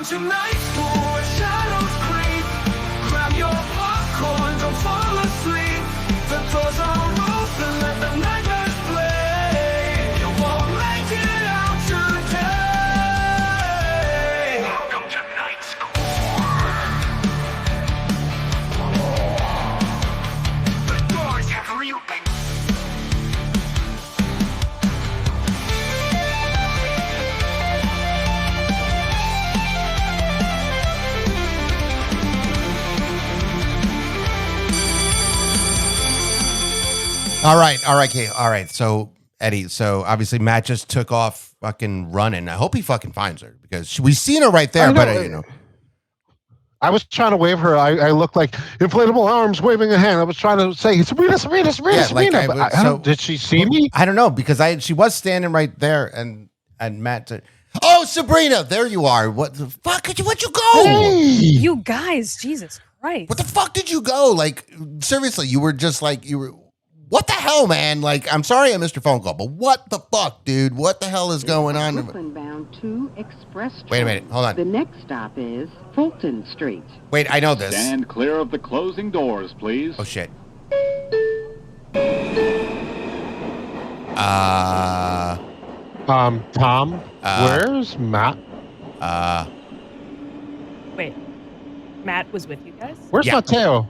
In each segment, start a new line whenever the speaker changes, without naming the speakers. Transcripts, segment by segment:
to night school where shadows creep. Grab your popcorn, don't fall asleep. The doors are open, let the nightmares play. You won't make it out today. Welcome to night school. The doors have reopened.
All right. So, Eddie, obviously Matt just took off fucking running. I hope he fucking finds her because we've seen her right there, but
I was trying to wave her. I looked like inflatable arms waving a hand. I was trying to say, Sabrina. Did she see me?
I don't know because she was standing right there and Matt said, "Oh, Sabrina, there you are. What the fuck? Where'd you go?
Hey.
You guys, Jesus Christ.
What the fuck did you go? Like, seriously, you were just like, what the hell, man? Like, I'm sorry I missed your phone call, but what the fuck, dude? What the hell is going on?
Brooklyn bound 2 express train.
Wait a minute, hold on.
The next stop is Fulton Street.
Wait, I know this.
Stand clear of the closing doors, please.
Oh, shit.
Tom, where's Matt?
Wait, Matt was with you guys?
Where's Mateo?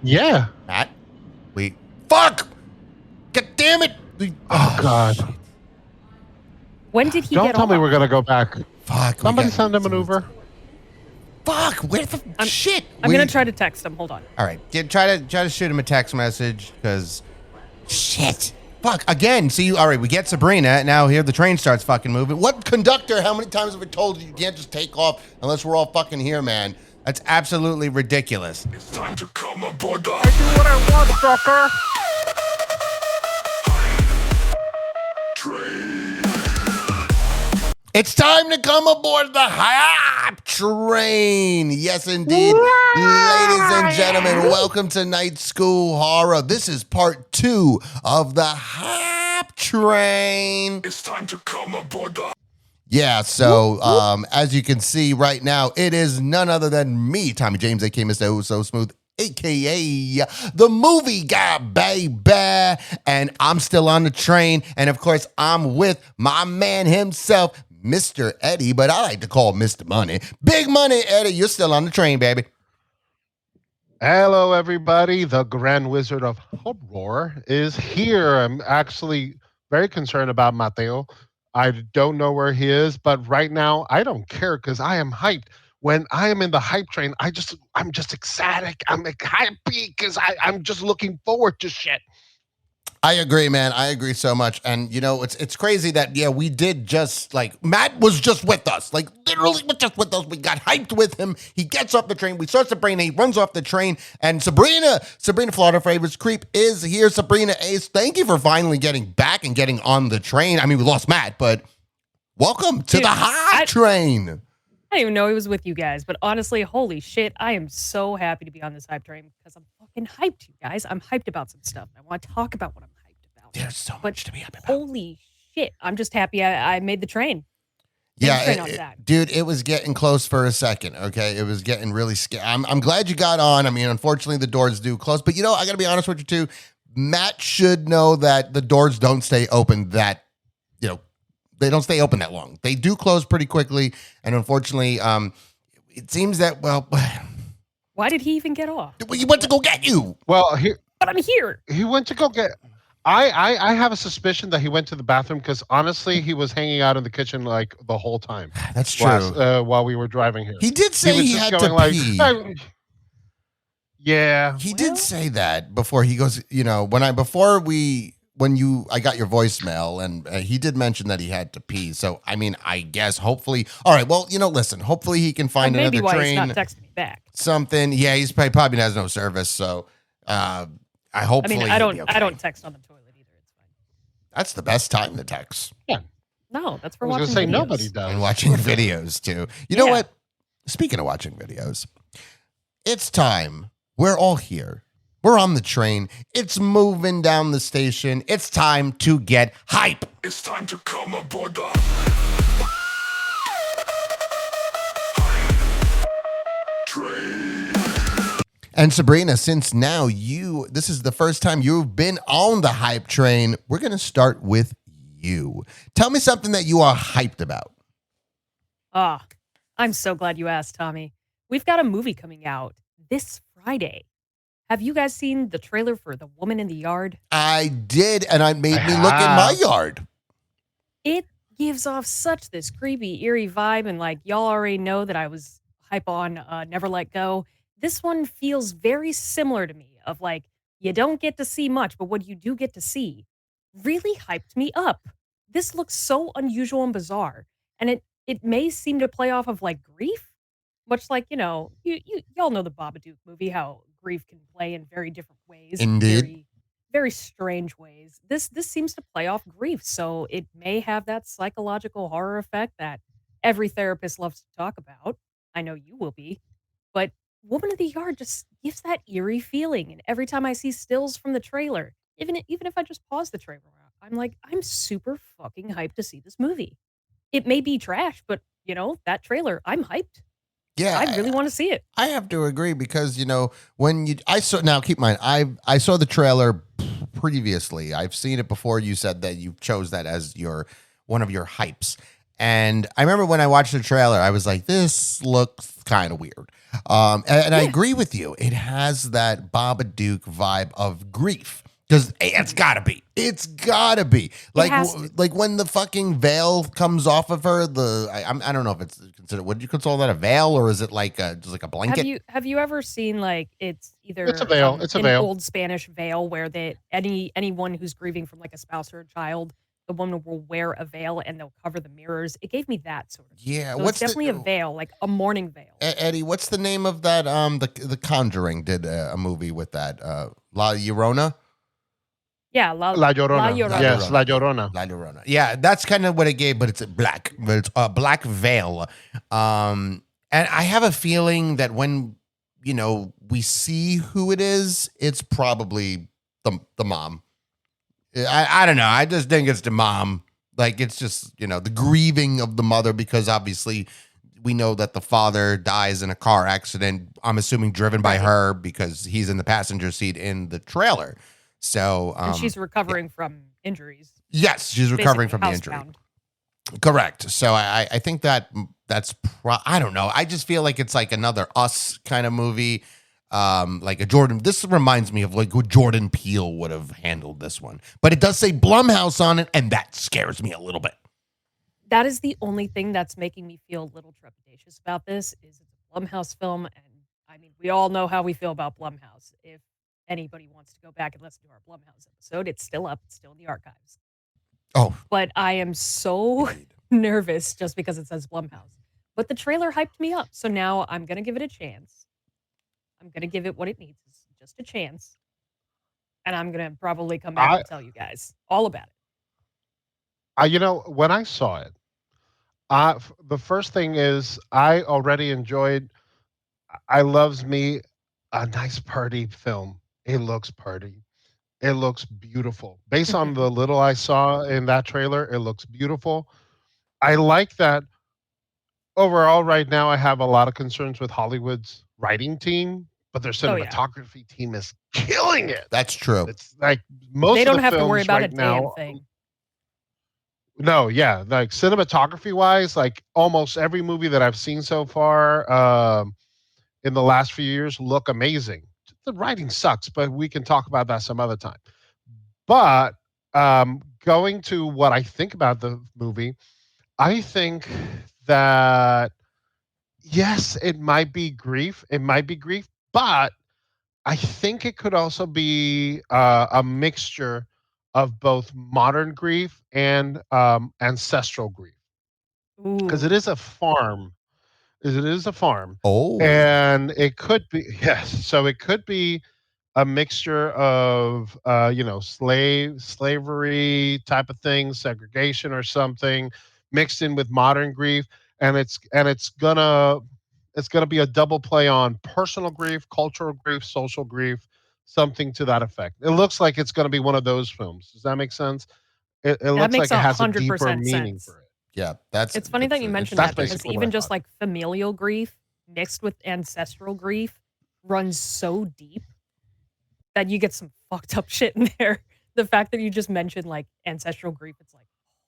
Yeah.
Matt? Fuck! God damn it!
Oh, God.
When did he
Don't
get
tell
off?
me we're going to go back.
Fuck.
Somebody send him an Uber.
Fuck, where the shit?
I'm going to try to text him. Hold on.
All right, try to shoot him a text message because shit. Fuck, again, see, all right, we get Sabrina, now here the train starts fucking moving. What conductor, how many times have we told you can't just take off unless we're all fucking here, man? That's absolutely ridiculous.
It's time to come aboard the
I do what I want, sucker.
train.
It's time to come aboard the hype train. Yes, indeed. Ladies and gentlemen, welcome to Night School Horror. This is part 2 of the hype train.
It's time to come aboard the...
Yeah, so as you can see right now, it is none other than me, Tommy James, aka Mr. Oh So Smooth, aka the movie guy, baby. And I'm still on the train. And of course, I'm with my man himself, Mr. Eddie, but I like to call Mr. Money. Big Money, Eddie, you're still on the train, baby.
Hello, everybody. The Grand Wizard of Horror is here. I'm actually very concerned about Mateo. I don't know where he is, but right now I don't care because I am hyped. When I am in the hype train, I'm just ecstatic. I'm happy because I'm just looking forward to shit.
I agree, man. I agree so much. And you know, it's crazy that we did just like Matt was just with us. Like literally was just with us. We got hyped with him. He gets off the train. We start Sabrina. He runs off the train. And Sabrina, Florida Favors Creep is here. Sabrina Ace, thank you for finally getting back and getting on the train. I mean, we lost Matt, but welcome to the hype train.
I didn't even know he was with you guys, but honestly, holy shit, I am so happy to be on this hype train because I'm fucking hyped, you guys. I'm hyped about some stuff. I want to talk about what I'm hyped about.
There's so much to be hyped about.
Holy shit, I'm just happy I made the train.
Yeah, dude, it was getting close for a second, okay? It was getting really scary. I'm glad you got on. I mean, unfortunately, the doors do close. But, you know, I got to be honest with you, too. Matt should know that the doors don't stay open that, they don't stay open that long. They do close pretty quickly. And unfortunately, it seems that,
Why did he even get off?
he went to go get you.
Well,
But I'm here.
he went to go get... I have a suspicion that he went to the bathroom because honestly, he was hanging out in the kitchen like the whole time.
That's true.
While we were driving here.
He did say he had to pee.
Yeah.
He did say that before he goes, I got your voicemail and he did mention that he had to pee. So, I mean, I guess hopefully, all right, well, listen, hopefully he can find another
maybe why
train.
He's not texting me back.
Something. Yeah, he's probably has no service. So, I hopefully.
I don't text on the toilet either. It's fine.
That's the best time to text.
Yeah.
No, that's for
I
watching
was going to say
videos.
nobody does.
And watching videos too. You know what? Speaking of watching videos, it's time. We're all here. We're on the train. It's moving down the station. It's time to get hype.
It's time to come aboard the...
And Sabrina, since now this is the first time you've been on the hype train, we're going to start with you. Tell me something that you are hyped about.
Ah, I'm so glad you asked, Tommy. We've got a movie coming out this Friday. Have you guys seen the trailer for The Woman in the Yard?
I did, and it made
I
me look in my
have.
yard.
It gives off such this creepy, eerie vibe, and like y'all already know that I was hype on Never Let Go. This one feels very similar to me. Of like you don't get to see much, but what you do get to see really hyped me up. This looks so unusual and bizarre, and it may seem to play off of like grief, much like y'all know the Babadook movie, how grief can play in very different ways,
Indeed.
very strange ways. This seems to play off grief, so it may have that psychological horror effect that every therapist loves to talk about. I know you will be. But Woman of the Yard just gives that eerie feeling, and every time I see stills from the trailer, even if I just pause the trailer, I'm like, I'm super fucking hyped to see this movie. It may be trash, but that trailer, I'm hyped.
Yeah,
I really want to see it.
I have to agree because I saw, now keep in mind, I saw the trailer previously. I've seen it before. You said that you chose that as one of your hypes. And I remember when I watched the trailer, I was like, this looks kind of weird. And I agree with you. It has that Babadook vibe of grief. Because it's gotta be. It's gotta be. Like like when the fucking veil comes off of her. I don't know if it's considered. Would you call that a veil, or is it like just like a blanket?
Have you ever seen like it's either
It's a veil. It's a
an
veil.
old Spanish veil where anyone who's grieving from like a spouse or a child, the woman will wear a veil and they'll cover the mirrors. It gave me that sort of.
Yeah.
So it's definitely a veil, like a mourning veil.
Eddie? What's the name of that? The Conjuring did a movie with that. La Llorona.
Yeah,
La
La
Llorona.
Llorona.
Yes, La Llorona.
La Llorona. Yeah, that's kind of what it gave, but it's it's a black veil. And I have a feeling that when we see who it is, it's probably the mom. I don't know. I just think it's the mom. Like it's just the grieving of the mother, because obviously we know that the father dies in a car accident. I'm assuming driven by her, because he's in the passenger seat in the trailer. So
And she's recovering from injuries.
yes, she's recovering
Basically
from the injury.
housebound.
Correct. So I think that's I don't know. I just feel like it's like another Us kind of movie. Like a Jordan. This reminds me of like what Jordan Peele would have handled this one. But it does say Blumhouse on it, and that scares me a little bit.
That is the only thing that's making me feel a little trepidatious about this. Is it's a Blumhouse film, and I mean we all know how we feel about Blumhouse. If anybody wants to go back and listen to our Blumhouse episode, it's still up. It's still in the archives.
Oh,
But I am so nervous just because it says Blumhouse. But the trailer hyped me up, so now I'm gonna give it a chance. I'm gonna give it what it needs, just a chance, and I'm gonna probably come back and tell you guys all about it.
When I saw it, the first thing is I already enjoyed. I loves me a nice party film. It looks party. It looks beautiful. Based on the little I saw in that trailer, it looks beautiful. I like that overall right now I have a lot of concerns with Hollywood's writing team, but their
Oh, yeah.
cinematography team is killing it.
that's true.
It's like most
They
of
don't
the
have to worry
films
about a
right now.
damn thing.
No, yeah, like cinematography wise, like almost every movie that I've seen so far in the last few years look amazing. The writing sucks, but we can talk about that some other time. But going to what I think about the movie, I think that yes, it might be grief. It might be grief, but I think it could also be a mixture of both modern grief and ancestral grief, because it
Ooh.
is a farm. It is a farm,
Oh,
and it could be yes. So it could be a mixture of slavery type of thing, segregation or something, mixed in with modern grief, and it's gonna be a double play on personal grief, cultural grief, social grief, something to that effect. It looks like it's gonna be one of those films. Does that make sense? It
That
looks
makes
like it has a deeper
100%
meaning
sense.
for it.
yeah.
It's funny that you mentioned
That's
that because
basically what I
even just
thought.
like familial grief mixed with ancestral grief runs so deep that you get some fucked up shit in there. The fact that you just mentioned like ancestral grief, it's like,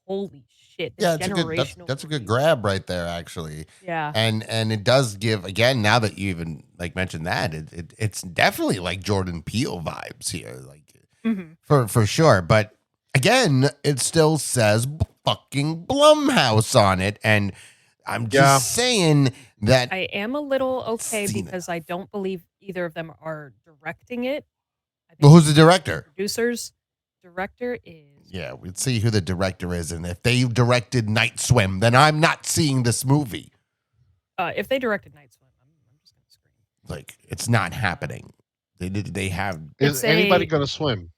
holy shit, the
Yeah, it's a good
generational
that's a good
grief.
grab right there, actually.
Yeah.
And it does give, again, now that you even like mentioned that, it's definitely like Jordan Peele vibes here, like
Mhm.
for sure. But again, it still says fucking Blumhouse on it, and I'm just
Yeah.
saying that
I am a little okay
Seen
because I don't believe either of them are directing it. I
well,
think
who's the
they're
director?
producers. Director is
Yeah, we'll see who the director is, and if they directed Night Swim, then I'm not seeing this movie.
if they directed Night Swim, I'm just gonna scream.
Like, it's not happening. They have.
Is
It's
anybody
a
going to swim?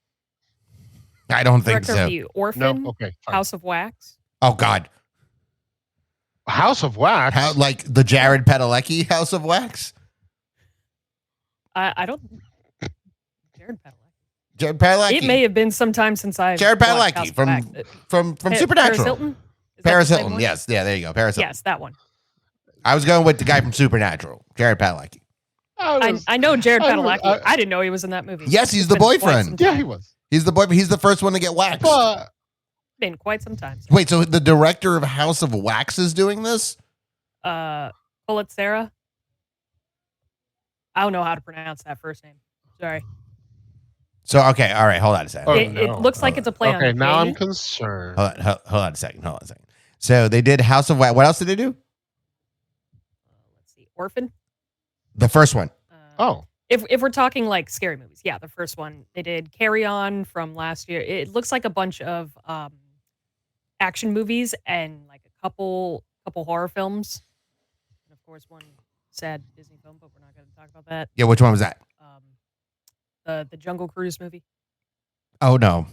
I don't think
director of
so.
The
No.
Orphan,
Okay. Fine.
House of Wax.
Oh God,
House of Wax.
how like the Jared Padalecki House of Wax?
I don't. Jared Padalecki.
Jared Padalecki.
It may have been some time since I
Jared
watched House
Padalecki
of
from
Wax.
from
Paris
Supernatural.
Hilton. Is that
Paris
the same
Hilton.
one?
Yes, yeah, there you go. Paris Hilton.
Yes, that one.
I was going with the guy from Supernatural, Jared Padalecki.
I know Jared
I was-
Padalecki. I didn't know he was in that movie.
Yes, he's
It's
the
been quite
boyfriend.
some
Yeah,
time.
he was.
He's the boy. He's the first one to get waxed.
But
Been quite some time.
Wait, so the director of House of Wax is doing this?
Sarah. I don't know how to pronounce that first name. Sorry.
So okay, all right, hold on a second.
Oh,
It
no.
looks like it's a play on
okay, now I'm
Jane.
concerned.
Hold on a second. So they did House of Wax. What else did they do?
Let's see. Orphan.
The first one.
Oh,
If we're talking like scary movies, yeah, the first one they did Carry On from last year. It looks like a bunch of action movies and like a couple horror films, and of course one sad Disney film, but we're not going to talk about that.
Yeah, which one was that?
The Jungle Cruise movie.
Oh no.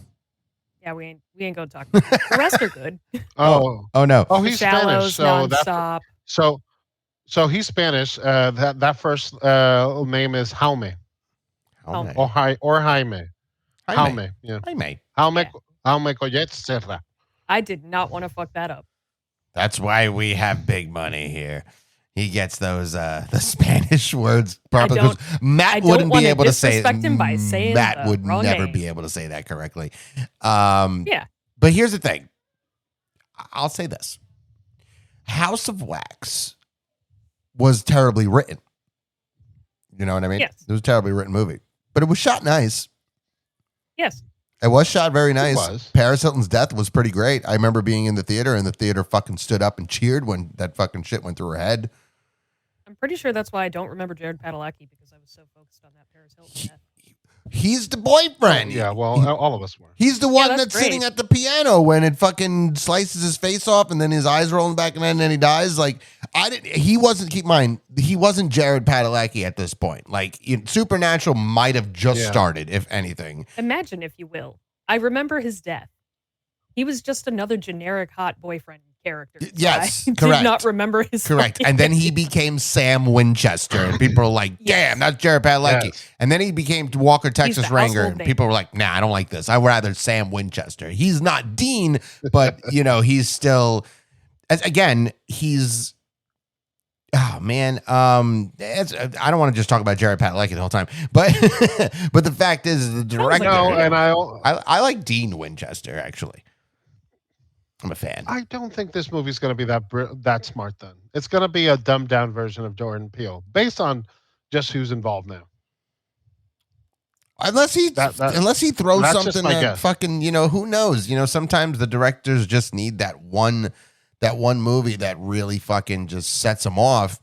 Yeah, we ain't going to talk about that. The rest are good.
oh,
Oh no.
oh!
The
He's Spanish,
Shallows,
so that
Nonstop.
so he's Spanish. That first name is Jaume
Jaime.
or Jaime. Jaume, yeah.
Jaime.
Jaume
Yeah.
Jaume Collet Serra.
I did not want to fuck that up.
That's why we have big money here. He gets those the Spanish words probably
don't-
because Matt
I don't
wouldn't be
wanna
able to say
disrespect him by saying
Matt
the
would
wrong
never
name.
be able to say that correctly.
Yeah.
But here's the thing. I'll say this. House of Wax was terribly written. You know what I mean?
Yes.
It was a terribly written movie. But it was shot nice.
Yes.
It was shot very nice.
was.
Paris Hilton's death was pretty great. I remember being in the theater and the theater fucking stood up and cheered when that fucking shit went through her head.
I'm pretty sure that's why I don't remember Jared Padalecki because I was so focused on that Paris Hilton death.
He's the boyfriend.
Yeah, well, all of us were.
He's the one
that's
that's sitting
great.
at the piano when it fucking slices his face off and then his eyes rolling back and then he dies. Like, he wasn't, keep in mind, he wasn't Jared Padalecki at this point. Like, Supernatural might have just
Yeah.
started, if anything.
Imagine, if you will. I remember his death. He was just another generic hot boyfriend character. so
Yes,
I
correct.
did not remember his
Correct.
name.
And then he became Sam Winchester. And people were like, damn, that's Jared Padalecki.
Yes.
And then he became Walker, Texas
the
Ranger.
household
And
name.
people were like, nah, I don't like this. I'd rather Sam Winchester. He's not Dean, but, he's still, again, he's, oh, man. I don't want to just talk about Jared Padalecki the whole time. But but the fact is, the director,
No, and
I like Dean Winchester, actually. I'm a fan.
I don't think this movie's going to be that smart. Then it's going to be a dumbed down version of Jordan Peele, based on just who's involved now.
Unless he throws
that's just
something
my
that
guess.
fucking, who knows? Sometimes the directors just need that one movie that really fucking just sets them off.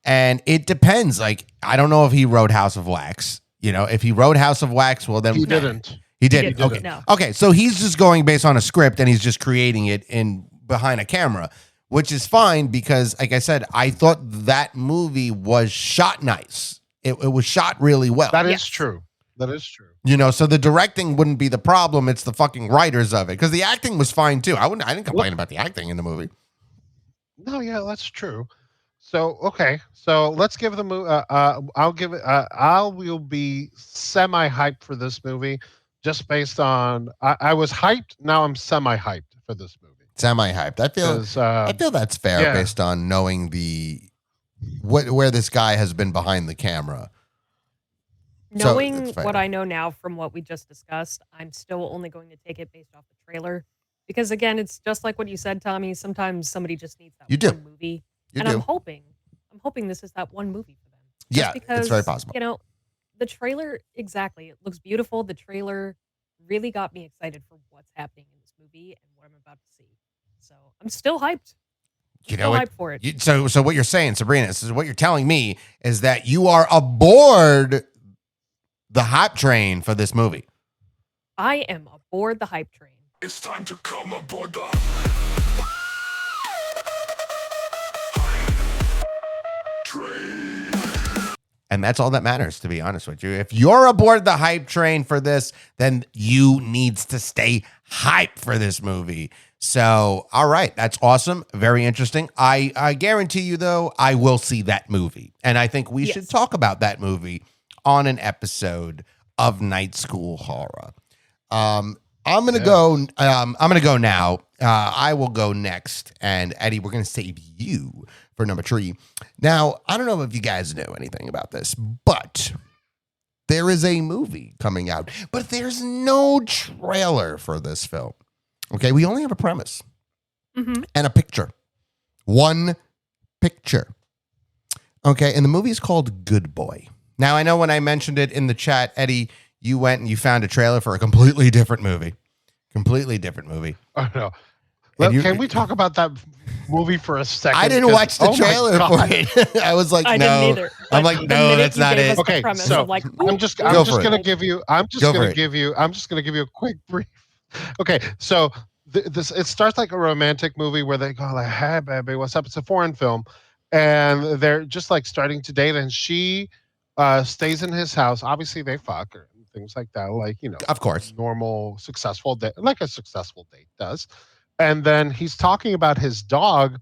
And it depends. Like, I don't know if he wrote House of Wax. If he wrote House of Wax, well then
He didn't.
He didn't.
didn't,
Okay.
no.
Okay. So he's just going based on a script and he's just creating it in behind a camera, which is fine because, like I said, I thought that movie was shot nice. It was shot really well.
That is
Yes.
true. That is true.
So the directing wouldn't be the problem. It's the fucking writers of it because the acting was fine too. I didn't complain about the acting in the movie.
No, yeah, that's true. So okay, so let's give the movie. I'll give it. I will be semi hyped for this movie, just based on I was hyped. Now I'm semi hyped for this movie.
Semi hyped. I
'Cause,
feel that's fair
yeah.
based on knowing where this guy has been behind the camera. So it's
Knowing what
fair.
I know now from what we just discussed, I'm still only going to take it based off the trailer. Because again, it's just like what you said, Tommy. Sometimes somebody just needs that
You do.
one movie.
You
And
do.
I'm hoping this is that one movie for them. Just
Yeah, it's very
because,
possible.
the trailer, exactly, it looks beautiful. The trailer really got me excited for what's happening in this movie and what I'm about to see. So I'm still hyped.
You know
Still
what?
hyped for it.
So what you're saying, Sabrina, is what you're telling me is that you are aboard the hype train for this movie.
I am aboard the hype train.
It's time to come aboard the train.
And that's all that matters, to be honest with you. If you're aboard the hype train for this, then you needs to stay hyped for this movie. So, all right, that's awesome. Very interesting. I guarantee you, though, I will see that movie. And I think we should
Yes.
talk about that movie on an episode of Night School Horror. I'm gonna go. I'm gonna go now. I will go next, and Eddie, we're gonna save you for number 3. Now, I don't know if you guys know anything about this, but there is a movie coming out, but there's no trailer for this film. Okay, we only have a premise
Mm-hmm.
and a picture. One picture. Okay, and the movie is called Good Boy. Now, I know when I mentioned it in the chat, Eddie, you went and you found a trailer for a completely different movie. Completely different movie.
Oh no.
And you-
Can we talk about that movie for a second?
I didn't
'Cause-
watch the
oh my
trailer
God.
for it. I was like,
I
no.
didn't either.
I'm
But
like,
the
no,
minute
that's
you
not
gave
it.
us the
Okay,
premise,
so
I'm like,
I'm just
Go for
gonna
it.
give you I'm just
Go for
gonna
it.
give you a quick brief. Okay, so this it starts like a romantic movie where they go like, "Hey baby, what's up?" It's a foreign film, and they're just like starting to date, and she stays in his house. Obviously, they fuck or things like that, like
Of course.
normal successful date, like a successful date does. And then he's talking about his dog,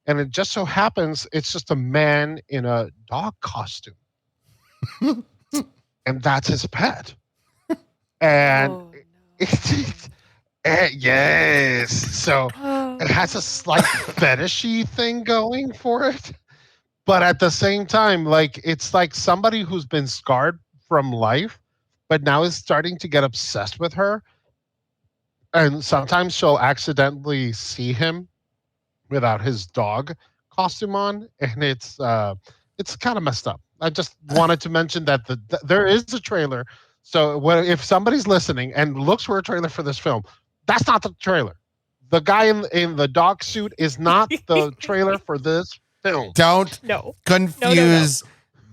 and it just so happens it's just a man in a dog costume. And that's his pet. And
oh,
yes, so
no.
it has a slight fetishy thing going for it, but at the same time, like it's like somebody who's been scarred from life, but now is starting to get obsessed with her, and sometimes she'll accidentally see him without his dog costume on, and it's kind of messed up. I just wanted to mention that there is a trailer. So if somebody's listening and looks for a trailer for this film, that's not the trailer. The guy in the dog suit is not the trailer for this film.
Don't
No.
confuse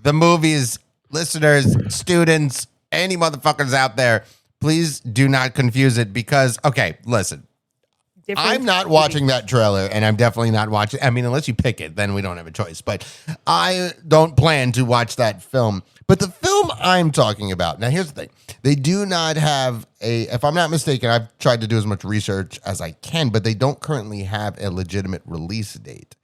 the movies, listeners, students, any motherfuckers out there. Please do not confuse it because, okay, listen,
Different
I'm not watching that trailer, and I'm definitely not watching. I mean, unless you pick it, then we don't have a choice. But I don't plan to watch that film. But the film I'm talking about, now here's the thing. They do not have if I'm not mistaken, I've tried to do as much research as I can, but they don't currently have a legitimate release date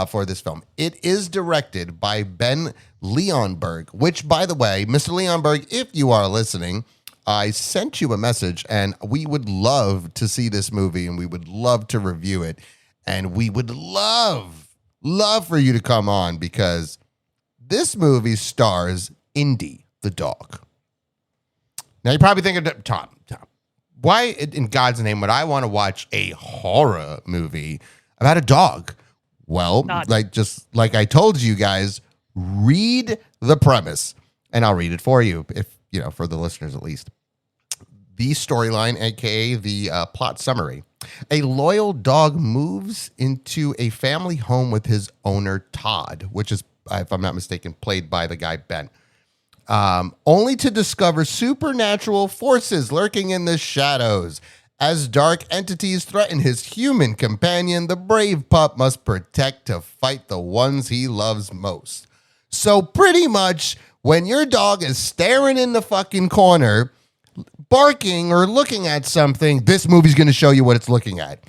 for this film. It is directed by Ben Leonberg, which, by the way, Mr. Leonberg, if you are listening, I sent you a message, and we would love to see this movie, and we would love to review it, and we would love for you to come on because this movie stars Indy the dog. Now you're probably thinking, Tom, why in God's name would I want to watch a horror movie about a dog? Well,
Not-
like I told you guys, read the premise, and I'll read it for you, if for the listeners at least. The storyline, aka the plot summary: a loyal dog moves into a family home with his owner Todd, which is, if I'm not mistaken, played by the guy Ben. Only to discover supernatural forces lurking in the shadows. As dark entities threaten his human companion, the brave pup must protect to fight the ones he loves most. So pretty much, when your dog is staring in the fucking corner, barking or looking at something, this movie's going to show you what it's looking at.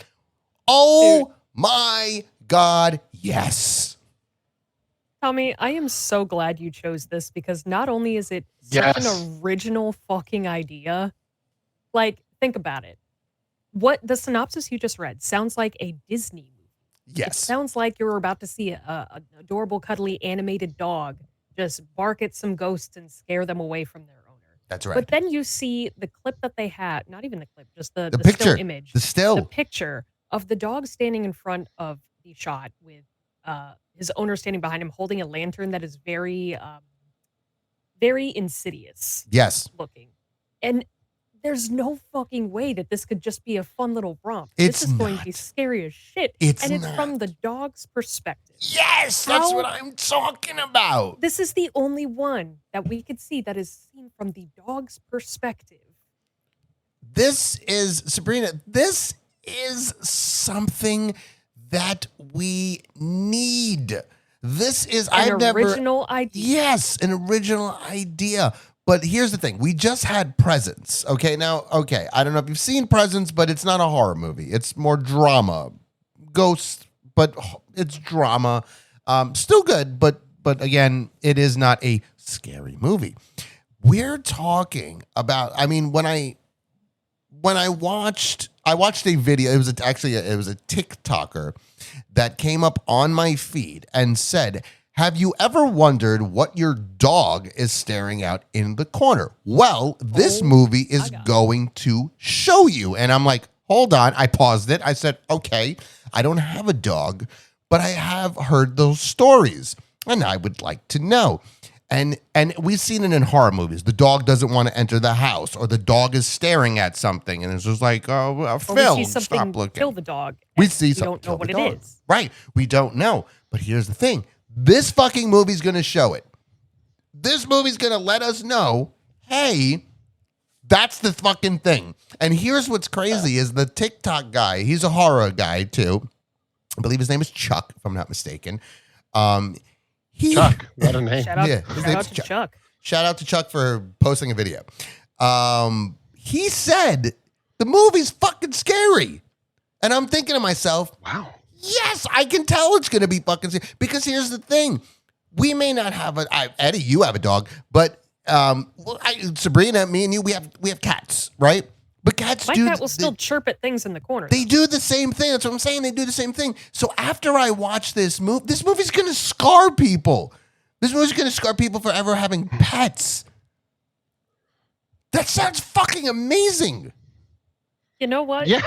Oh my God, yes.
Tommy, I am so glad you chose this because not only is it such
Yes.
an original fucking idea, like, think about it. What the synopsis you just read sounds like a Disney movie. It
Yes.
sounds like you're about to see an adorable, cuddly, animated dog just bark at some ghosts and scare them away from their owner.
That's right.
But then you see the clip that they had, not even the clip, just the
picture,
still image.
the still.
The picture of the dog standing in front of the shot with his owner standing behind him holding a lantern that is very, very insidious
Yes.
looking. And there's no fucking way that this could just be a fun little romp.
It's
This is going to
not.
be scary as shit.
It's
and it's
not.
from the dog's perspective.
Yes, that's
How-
what I'm talking about.
This is the only one that we could see that is seen from the dog's perspective.
This is, Sabrina, this is something that we need. This is,
An original idea.
Yes, an original idea. But here's the thing. We just had Presents. Okay, now, okay, I don't know if you've seen Presents, but it's not a horror movie. It's more drama. Ghosts, but it's drama. Still good, but again, it is not a scary movie. We're talking about, I mean, when I watched a video, it was a TikToker that came up on my feed and said, have you ever wondered what your dog is staring out in the corner? Well, this movie is going to show you. And I'm like, hold on. I paused it. I said, okay, I don't have a dog, but I have heard those stories and I would like to know. And we've seen it in horror movies. The dog doesn't want to enter the house, or the dog is staring at something, and it's just like, oh, Phil,
we see something
stop looking.
kill the dog.
We
and
see
we
something
don't know
kill
what
the
it
dog.
is.
Right. We don't know. But here's the thing. This fucking movie's going to show it. This movie's going to let us know, hey, that's the fucking thing. And here's what's crazy is the TikTok guy, he's a horror guy too. I believe his name is Chuck, if I'm not mistaken.
Chuck, what a name.
Shout out,
Yeah, his
shout
name's
out to
Chuck.
Chuck.
Shout out to Chuck for posting a video. He said the movie's fucking scary. And I'm thinking to myself,
Wow.
yes, I can tell it's going to be fucking scary. Because here's the thing. We may not have Eddie, you have a dog, but Sabrina, me and you, we have cats, right? But cats
My
do.
cat will still chirp at things in the corner.
They do the same thing. That's what I'm saying. They do the same thing. So after I watch this movie's going to scar people. This movie's going to scar people forever having pets. That sounds fucking amazing.
You know what?
Yeah.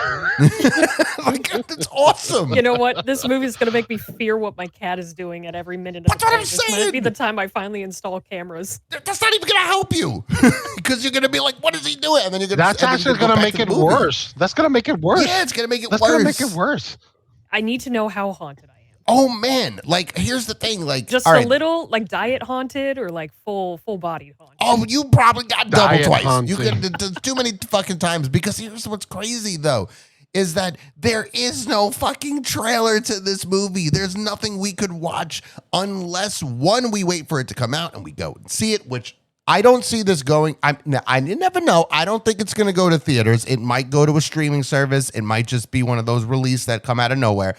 Like, it's awesome.
You know what? This movie is going to make me fear what my cat is doing at every minute of
That's
the
what
day.
I'm
This might
saying.
be the time I finally install cameras.
That's not even going to help you. Because you're going to be like, what is he doing? And then you're going
That's actually going to make it worse. That's going to make it worse.
Yeah, it's going to make it
That's
worse.
going to make it worse.
I need to know how haunted I am.
Oh, man. Like, here's the thing. Like,
Just
all
a
right.
little, like diet haunted or like full body haunted.
Oh, you probably got double
Diet
twice.
haunting.
You could too many fucking times. Because here's what's crazy though, is that there is no fucking trailer to this movie. There's nothing we could watch unless one, we wait for it to come out and we go and see it, which I don't see this going. I never know. I don't think it's going to go to theaters. It might go to a streaming service. It might just be one of those releases that come out of nowhere.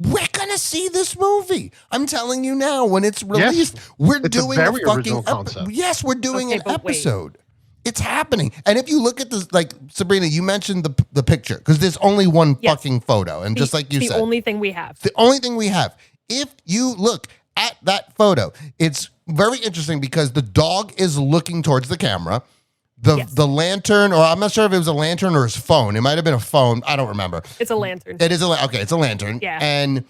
We're gonna see this movie. I'm telling you now. When it's released, we're
it's
doing
a very
fucking
original concept.
yes, we're doing
Okay,
an
but wait.
episode. It's happening. And if you look at this, like Sabrina, you mentioned the picture because there's only one
Yes.
fucking photo, and just like you
the
said,
only thing we have.
the only thing we have. If you look at that photo, it's very interesting because the dog is looking towards the camera. The lantern, or I'm not sure if it was a lantern or his phone. It might have been a phone. I don't remember.
It's a lantern.
It is okay. It's a lantern.
Yeah.
And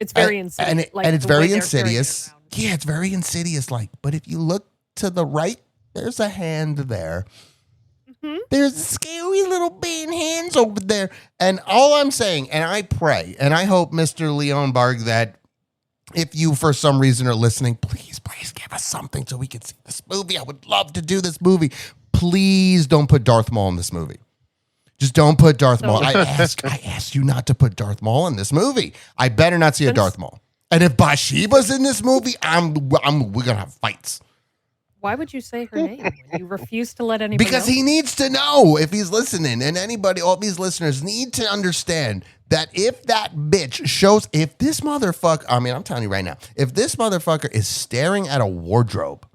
It's very insidious.
and
like
it's
the way
very
they're carrying it
insidious.
around.
Yeah, it's very insidious. Like, but if you look to the right, there's a hand there.
Mhm.
There's scary little bean hands over there. And all I'm saying, and I pray, and I hope, Mr. Leonberg, that if you for some reason are listening, please give us something so we can see this movie. I would love to do this movie. Please don't put Darth Maul in this movie. Just don't put Darth Maul. I asked you not to put Darth Maul in this movie. I better not see a Darth Maul. And if Bathsheba's in this movie, we're gonna have fights.
Why would you say her name when you refuse to let anybody
Because
know?
he needs to know if he's listening, and anybody, all these listeners need to understand that if that bitch shows, if this motherfucker, I mean, I'm telling you right now, if this motherfucker is staring at a wardrobe,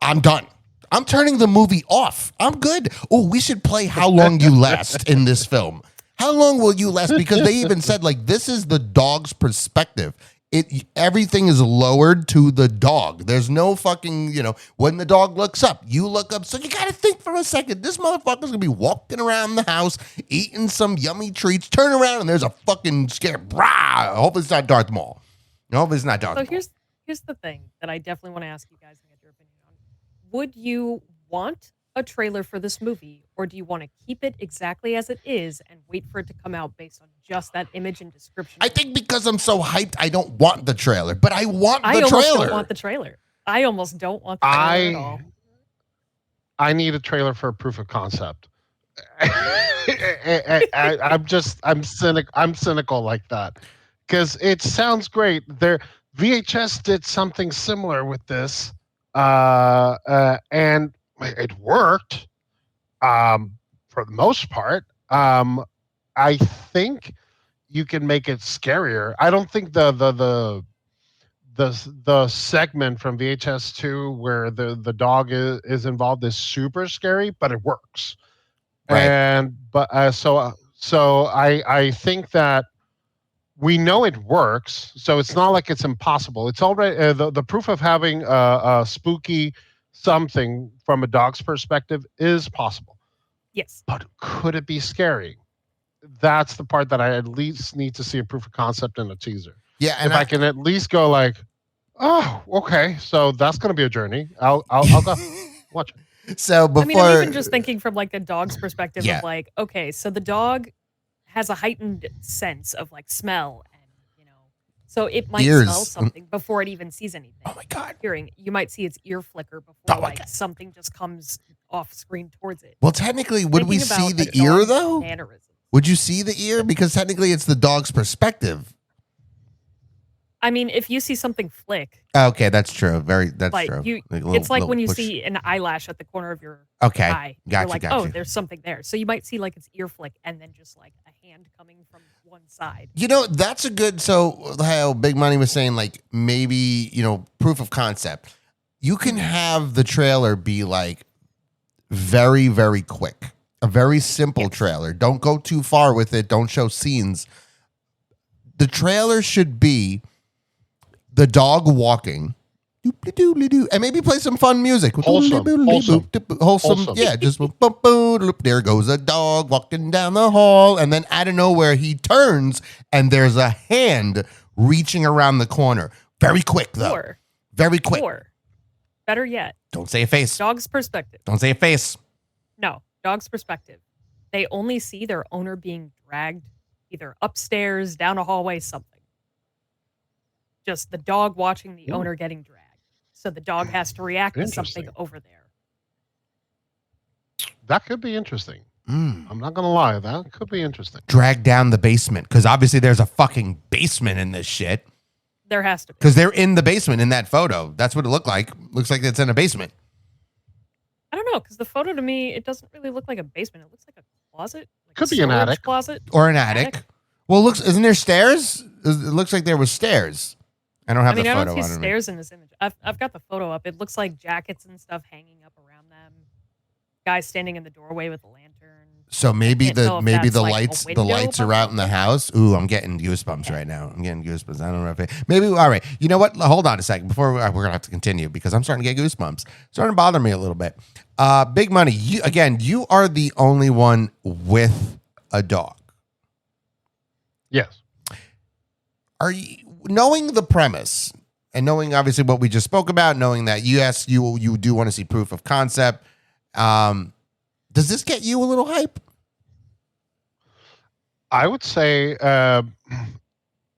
I'm done. I'm turning the movie off. I'm good. Oh, we should play How Long You Last in this film. How long will you last? Because they even said, like, this is the dog's perspective. everything is lowered to the dog. There's no fucking, when the dog looks up, you look up. So you got to think for a second. This motherfucker's going to be walking around the house, eating some yummy treats, turn around, and there's a fucking scare. Brah! I hope it's not Darth Maul. I hope it's not Darth Maul.
So here's the thing that I definitely want to ask you guys and get your opinion on. Would you want a trailer for this movie, or do you want to keep it exactly as it is and wait for it to come out based on just that image and description?
I think because I'm so hyped, I don't want the trailer, but I want the
I almost
trailer.
don't want the trailer. I almost don't want the trailer at all.
I need a trailer for a proof of concept. I'm cynical like that because it sounds great. VHS did something similar with this, and it worked for the most part. I think you can make it scarier. I don't think the segment from VHS 2 where the dog is involved is super scary, but it works.
Right.
So I think that we know it works. So it's not like it's impossible. It's already the proof of having a spooky something from a dog's perspective is possible.
Yes.
But could it be scary? That's the part that I at least need to see a proof of concept in a teaser.
Yeah, and
if I can at least go like, oh, okay, so that's going to be a journey. I'll go watch it.
So before,
I mean, I'm even just thinking from like the dog's perspective
Yeah.
of like, okay, so the dog has a heightened sense of like smell, and so it might
Ears.
smell something before it even sees anything.
Oh my God.
Hearing, you might see its ear flicker before
Oh my
like
God.
something just comes off screen towards it.
Well, technically, would we
Thinking
see
about
the
a
ear
dog's
though?
mannerisms.
Would you see the ear? Because technically, it's the dog's perspective.
I mean, if you see something flick,
Okay, that's true. That's
like
true.
it's like when you
push.
see an eyelash at the corner of your
Okay,
eye.
gotcha,
You're like,
gotcha.
oh, there's something there. So you might see like its ear flick and then just like a hand coming from one side.
That's a good. So how Big Money was saying, like maybe proof of concept. You can have the trailer be like very, very quick, a very simple trailer. Don't go too far with it. Don't show scenes. The trailer should be the dog walking, and maybe play some fun music.
Wholesome.
Yeah, just there goes a dog walking down the hall, and then out of nowhere he turns, and there's a hand reaching around the corner. Very quick though. Very quick.
Or, better yet,
Don't say a face.
dog's perspective.
Don't say a face.
No, dog's perspective. They only see their owner being dragged either upstairs, down a hallway, something. Just the dog watching the owner getting dragged. So the dog has to react to something over there.
That could be interesting. I'm not going to lie. That could be interesting.
Drag down the basement, because obviously there's a fucking basement in this shit.
There has to be.
Because they're in the basement in that photo. That's what it looked like. Looks like it's in a basement.
I don't know, because the photo to me, it doesn't really look like a basement. It looks like a closet. Like
Could
a
be an
storage
attic.
closet.
Or an attic. Well, isn't there stairs? It looks like there was stairs. I don't have the
I
photo.
don't see stairs in this image. I've got the photo up. It looks like jackets and stuff hanging up around them. Guy standing in the doorway with a lantern.
So maybe
Can't tell if
the
that's like a
lights
window
are out in the house. Ooh, I'm getting goosebumps right now. I'm getting goosebumps. I don't know if maybe all right. You know what? Hold on a second before we're gonna have to continue because I'm starting to get goosebumps. Starting to bother me a little bit. Big Money. You are the only one with a dog.
Yes.
Are you knowing the premise and knowing obviously what we just spoke about, knowing that yes, you do want to see proof of concept. Does this get you a little hype?
I would say I'm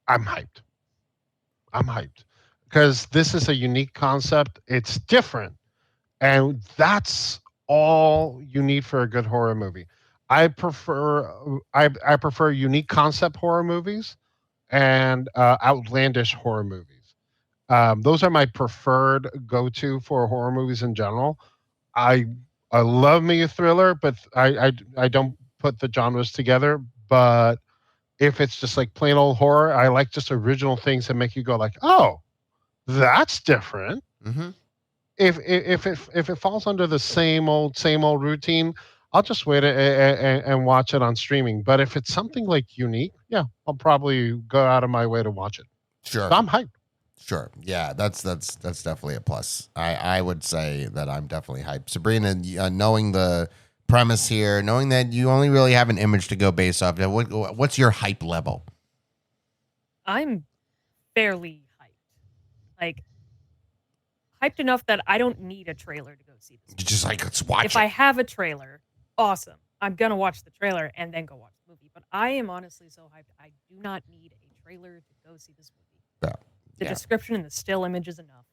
hyped. I'm hyped because this is a unique concept. It's different, and that's all you need for a good horror movie. I prefer unique concept horror movies and outlandish horror movies. Those are my preferred go-to for horror movies in general. I love me a thriller, but I don't put the genres together. But if it's just like plain old horror, I like just original things that make you go like, oh, that's different.
Mm-hmm.
If it falls under the same old routine, I'll just wait and watch it on streaming. But if it's something like unique, yeah, I'll probably go out of my way to watch it.
Sure.
So I'm hyped.
Sure. Yeah, that's definitely a plus. I would say that I'm definitely hyped. Sabrina, knowing the premise here, knowing that you only really have an image to go based off, what's your hype level?
I'm fairly hyped. Like, hyped enough that I don't need a trailer to go see this
You're
movie.
just like, let's watch
If
it.
I have a trailer, awesome. I'm gonna watch the trailer and then go watch the movie. But I am honestly so hyped. I do not need a trailer to go see this movie.
Yeah.
The
Yeah.
description and the still image is enough.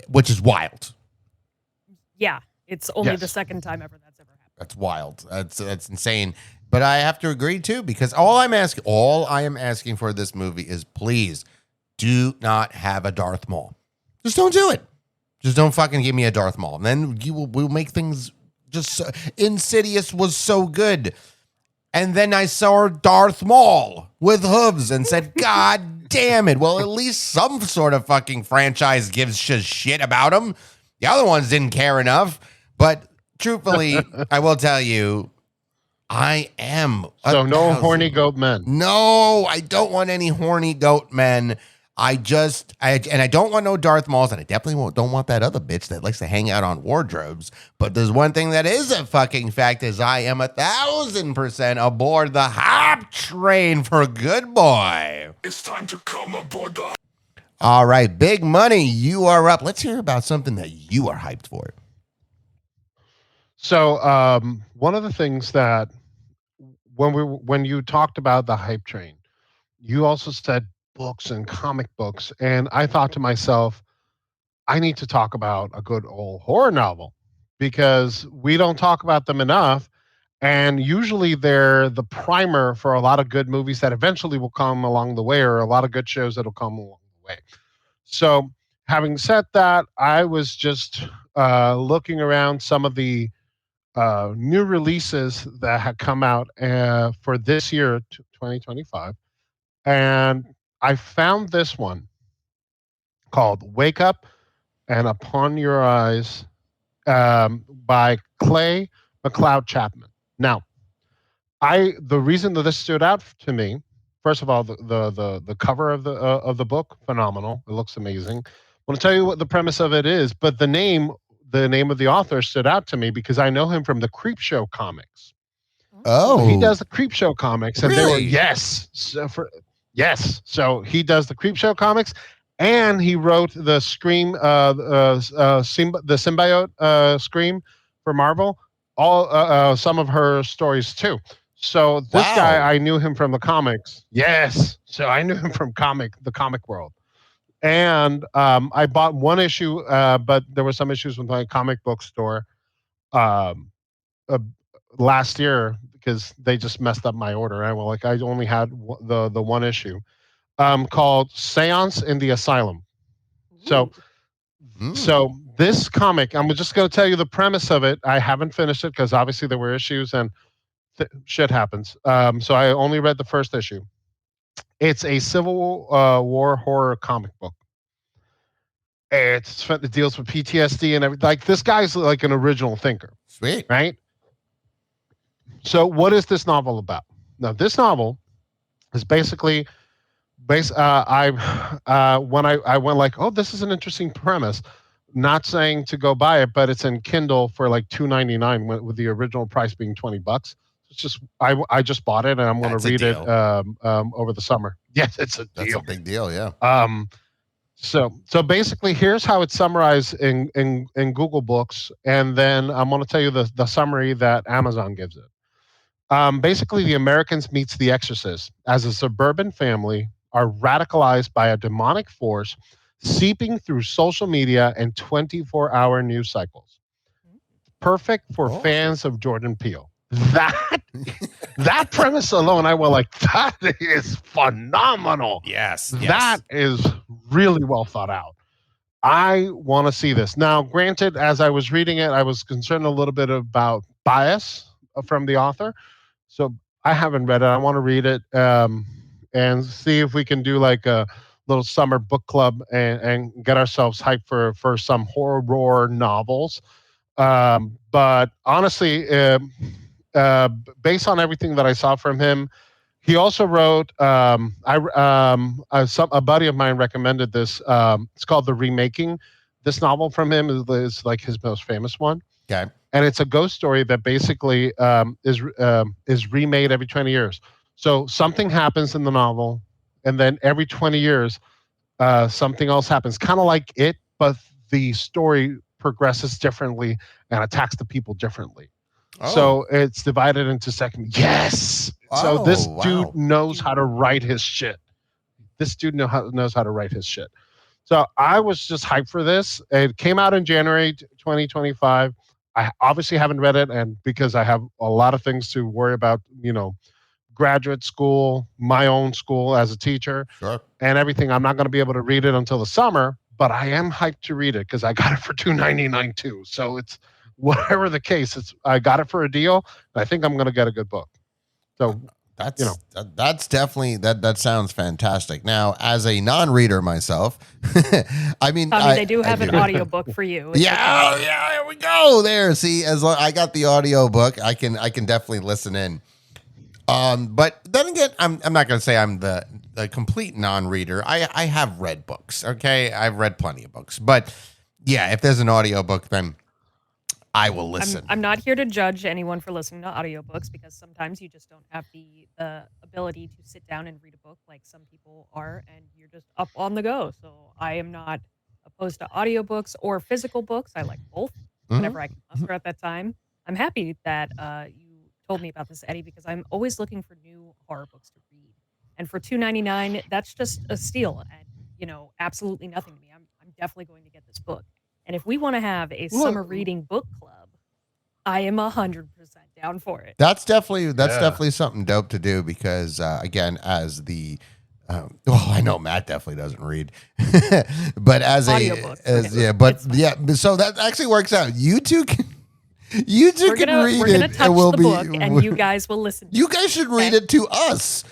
Which is wild.
Yeah, it's only the
Yes.
second time ever that's ever happened.
That's wild. That's insane. But I have to agree too, because all I am asking for this movie is please do not have a Darth Maul. Just don't do it. Just don't fucking give me a Darth Maul. And then we'll make things just so, Insidious was so good. And then I saw Darth Maul with hooves and said, God damn it. Well, at least some sort of fucking franchise gives shit about him. The other ones didn't care enough. But truthfully, I will tell you, I am.
So no horny goat men.
No, I don't want any horny goat men. I don't want no Darth Mauls, and I definitely don't want that other bitch that likes to hang out on wardrobes. But there's one thing that is a fucking fact is I am 1,000% aboard the hype train for Good Boy.
It's time to come aboard the...
All right, Big Money, you are up. Let's hear about something that you are hyped for.
So one of the things that when you talked about the hype train, you also said books and comic books, and I thought to myself, I need to talk about a good old horror novel because we don't talk about them enough, and usually they're the primer for a lot of good movies that eventually will come along the way, or a lot of good shows that'll come along the way. So having said that, I was just looking around some of the new releases that had come out for this year, 2025. And I found this one called Wake Up and Upon Your Eyes by Clay McLeod Chapman. Now, the reason that this stood out to me, first of all, the cover of the book, phenomenal. It looks amazing. I want to tell you what the premise of it is, but the name of the author stood out to me because I know him from the Creepshow comics.
Oh,
He does the Creepshow comics, and they were
really?
yes. So he does the Creepshow comics, and he wrote the Scream, the symbiote Scream for Marvel. All some of her stories too. So this
Wow.
guy, I knew him from the comics. Yes, so I knew him from the comic world. And I bought one issue, but there were some issues with my comic book store um, last year because they just messed up my order. I only had the one issue called Seance in the Asylum. So
Ooh.
so this comic, I'm just going to tell you the premise of it. I haven't finished it because obviously there were issues and shit happens. So I only read the first issue. It's a Civil War horror comic book. It deals with PTSD and everything. Like this guy's like an original thinker,
Sweet.
right? So what is this novel about? Now this novel is basically when I went like, oh, this is an interesting premise. Not saying to go buy it, but it's in Kindle for like $2.99 with the original price being $20. It's just I just bought it and I'm going
That's
to
a
read it
deal.
over the summer. Yes, it's a
That's
deal.
a big deal, yeah.
So basically, here's how it's summarized in Google Books, and then I'm going to tell you the summary that Amazon gives it. Basically, the Americans meets the Exorcist as a suburban family are radicalized by a demonic force seeping through social media and 24-hour news cycles. Perfect for
Oh.
fans of Jordan Peele. That premise alone, I went like, that is phenomenal.
Yes.
That is really well thought out. I want to see this. Now, granted, as I was reading it, I was concerned a little bit about bias from the author. So I haven't read it. I want to read it and see if we can do like a little summer book club and get ourselves hyped for some horror novels. But honestly, based on everything that I saw from him, He also wrote. A buddy of mine recommended this. It's called The Remaking. This novel from him is like his most famous one,
Okay.
and it's a ghost story that basically is remade every 20 years. So something happens in the novel, and then every 20 years, something else happens. Kind of like it, but the story progresses differently and attacks the people differently.
Oh.
So it's divided into second. Yes. So this
Oh,
dude
wow.
knows how to write his shit. This dude knows how to write his shit. So I was just hyped for this. It came out in January 2025. I obviously haven't read it, and because I have a lot of things to worry about, graduate school, my own school as a teacher,
Sure.
and everything, I'm not going to be able to read it until the summer. But I am hyped to read it because I got it for $2.99 too. So it's whatever the case. I got it for a deal. And I think I'm going to get a good book. So
That's definitely that sounds fantastic. Now, as a non-reader myself, I mean,
Tommy, they do have
I
an audiobook for you. It's
Yeah,
okay.
yeah, here we go. There, see, as long I got the audio book, I can definitely listen in. But then again, I'm not going to say I'm the complete non-reader. I have read books. Okay, I've read plenty of books, but yeah, if there's an audio book, then I will listen.
I'm not here to judge anyone for listening to audiobooks because sometimes you just don't have the ability to sit down and read a book like some people are, and you're just up on the go. So I am not opposed to audiobooks or physical books. I like both whenever I can muster at that time. I'm happy that you told me about this, Eddie, because I'm always looking for new horror books to read. And for $2.99, that's just a steal and, absolutely nothing to me. I'm definitely going to get this book. And if we want to have a summer reading book club, I am 100% down for it.
That's definitely something dope to do because again, as the I know Matt definitely doesn't read, but as
Audiobooks,
so that actually works out. You two can read
We're gonna
it.
touch the book, and you guys will listen.
You guys should read it to us.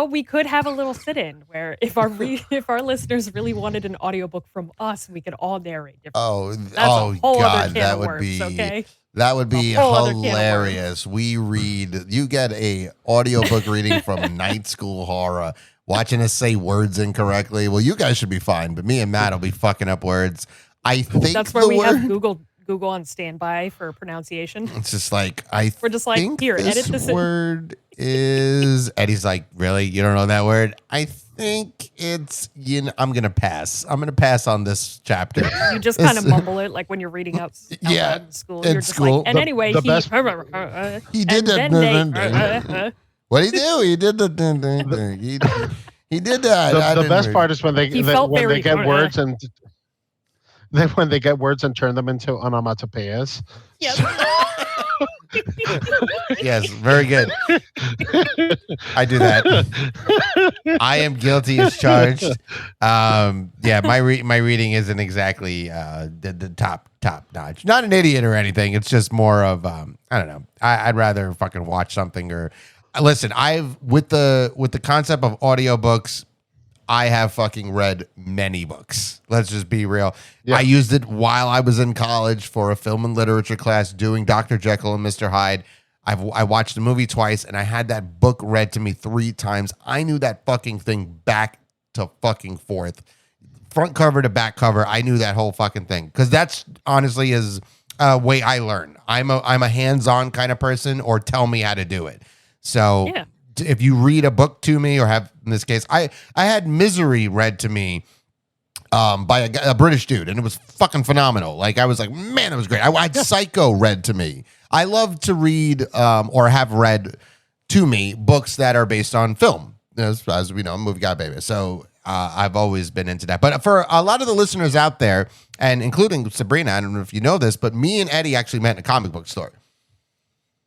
We could have a little sit-in where if our listeners really wanted an audiobook from us, we could all narrate different. That's a whole other can of worms, okay?
That would be
A whole other can of
hilarious. You get a audiobook reading from Night School Horror, watching us say words incorrectly. Well, you guys should be fine, but me and Matt will be fucking up words. I think
that's where we have Google on standby for pronunciation.
It's just like
we're just like, here, edit this
word is Eddie's like, really? You don't know that word? I think it's I'm gonna pass. I'm gonna pass on this chapter.
You just kind of mumble it like when you're reading out loud in school. You're just like, and anyway, he did
that. What did he do? He did the he did that.
The best part is when they get words and then when they get words and turn them into onomatopoeias.
Yes.
Yes, very good. I do that. I am guilty as charged. My reading isn't exactly the top notch. Not an idiot or anything. It's just more of I don't know. I'd rather fucking watch something or listen. With the concept of audiobooks, I have fucking read many books. Let's just be real. Yeah. I used it while I was in college for a film and literature class doing Dr. Jekyll and Mr. Hyde. I watched the movie twice and I had that book read to me 3 times. I knew that fucking thing back to fucking forth. Front cover to back cover. I knew that whole fucking thing. Because that's honestly is a way I learn. I'm a hands-on kind of person or tell me how to do it. So yeah. If you read a book to me or have, in this case, I had Misery read to me by a British dude, and it was fucking phenomenal. Like, I was like, man, it was great. I had Psycho read to me. I love to read or have read to me books that are based on film. As we know, movie guy baby. So I've always been into that. But for a lot of the listeners out there, and including Sabrina, I don't know if you know this, but me and Eddie actually met in a comic book store.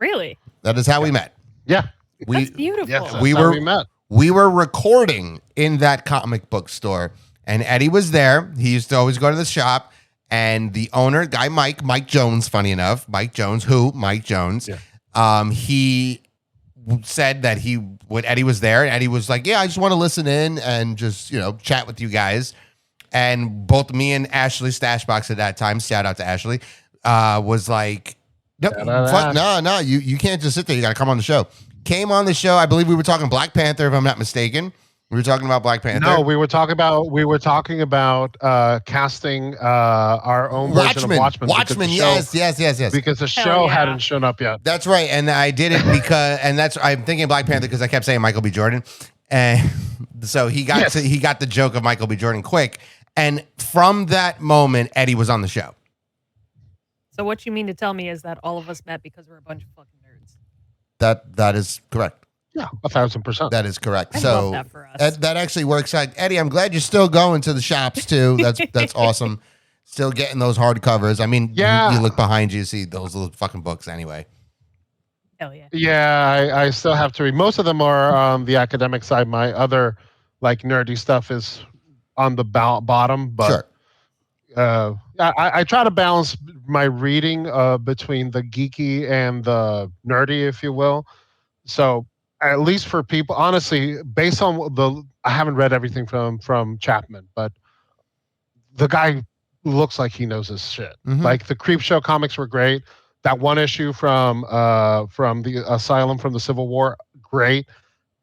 Really?
That is how we met.
Yeah.
That's beautiful.
Yes, we met.
We were recording in that comic book store, and Eddie was there. He used to always go to the shop, and the owner, guy Mike Jones, funny enough, Mike Jones. Yeah. He said that Eddie was there, and Eddie was like, "Yeah, I just want to listen in and just chat with you guys." And both me and Ashley Stashbox at that time, shout out to Ashley, was like, "Nope, no, you can't just sit there. You got to come on the show." came on the show. I believe we were talking Black Panther, if I'm not mistaken. We were talking about Black Panther.
No, we were talking about casting our own version of Watchmen.
Watchmen, yes.
Because the
Hell
show
yeah.
hadn't shown up yet.
That's right, and I did it because, I'm thinking Black Panther because I kept saying Michael B. Jordan, and so he got the joke of Michael B. Jordan quick, and from that moment, Eddie was on the show.
So what you mean to tell me is that all of us met because we're a bunch of fucking nerds.
That is correct.
Yeah, 1,000%.
That is correct.
I
so
love that for us.
that actually works out. Eddie, I'm glad you're still going to the shops too. That's awesome. Still getting those hardcovers. I mean,
Yeah.
you look behind you, see those little fucking books anyway.
Hell yeah.
Yeah, I still have to read. Most of them are on the academic side. My other like nerdy stuff is on the bottom, but
Sure.
I try to balance my reading between the geeky and the nerdy, if you will. So at least for people, honestly, based on I haven't read everything from Chapman, but the guy looks like he knows his shit.
Mhm.
Like the Creepshow comics were great. That one issue from the Asylum from the Civil War, great.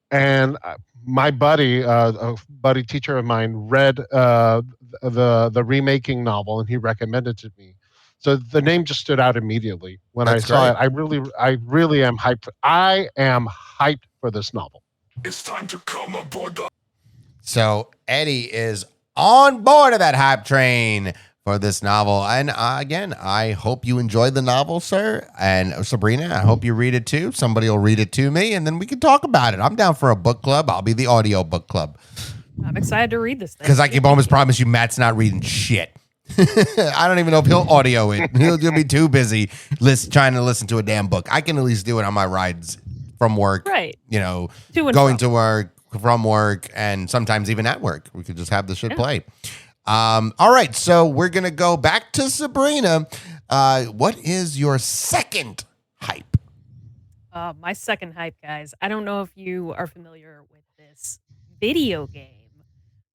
And my buddy, a buddy teacher of mine, read the remaking novel, and he recommended it to me. So the name just stood out immediately when
That's
I saw
great.
it. I really am hyped. I am hyped for this novel.
It's time to come aboard the
So Eddie is on board of that hype train for this novel. And again, I hope you enjoyed the novel, sir. And Sabrina, I hope you read it too. Somebody will read it to me, and then we can talk about it. I'm down for a book club. I'll be the audio book club.
I'm excited to read this thing.
Because I can almost promise you Matt's not reading shit. I don't even know if he'll audio it. He'll be too busy trying to listen to a damn book. I can at least do it on my rides from work.
Right.
You know,
To and
going
from.
to work, from work, and sometimes even at work. We could just have the shit play. All right, so we're going to go back to Sabrina. What is your second hype?
My second hype, guys. I don't know if you are familiar with this video game,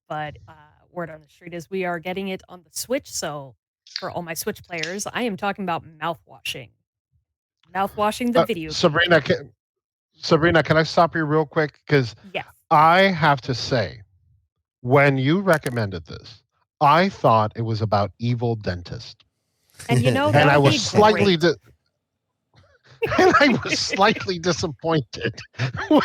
but word on the street is we are getting it on the Switch. So for all my Switch players, I am talking about mouthwashing. Mouthwashing the video
Sabrina,
game.
Sabrina, can I stop you real quick? Because
Yes.
I have to say, when you recommended this, I thought it was about evil dentist,
And you know,
and
that
I
would
was
be
slightly
great.
and I was slightly disappointed when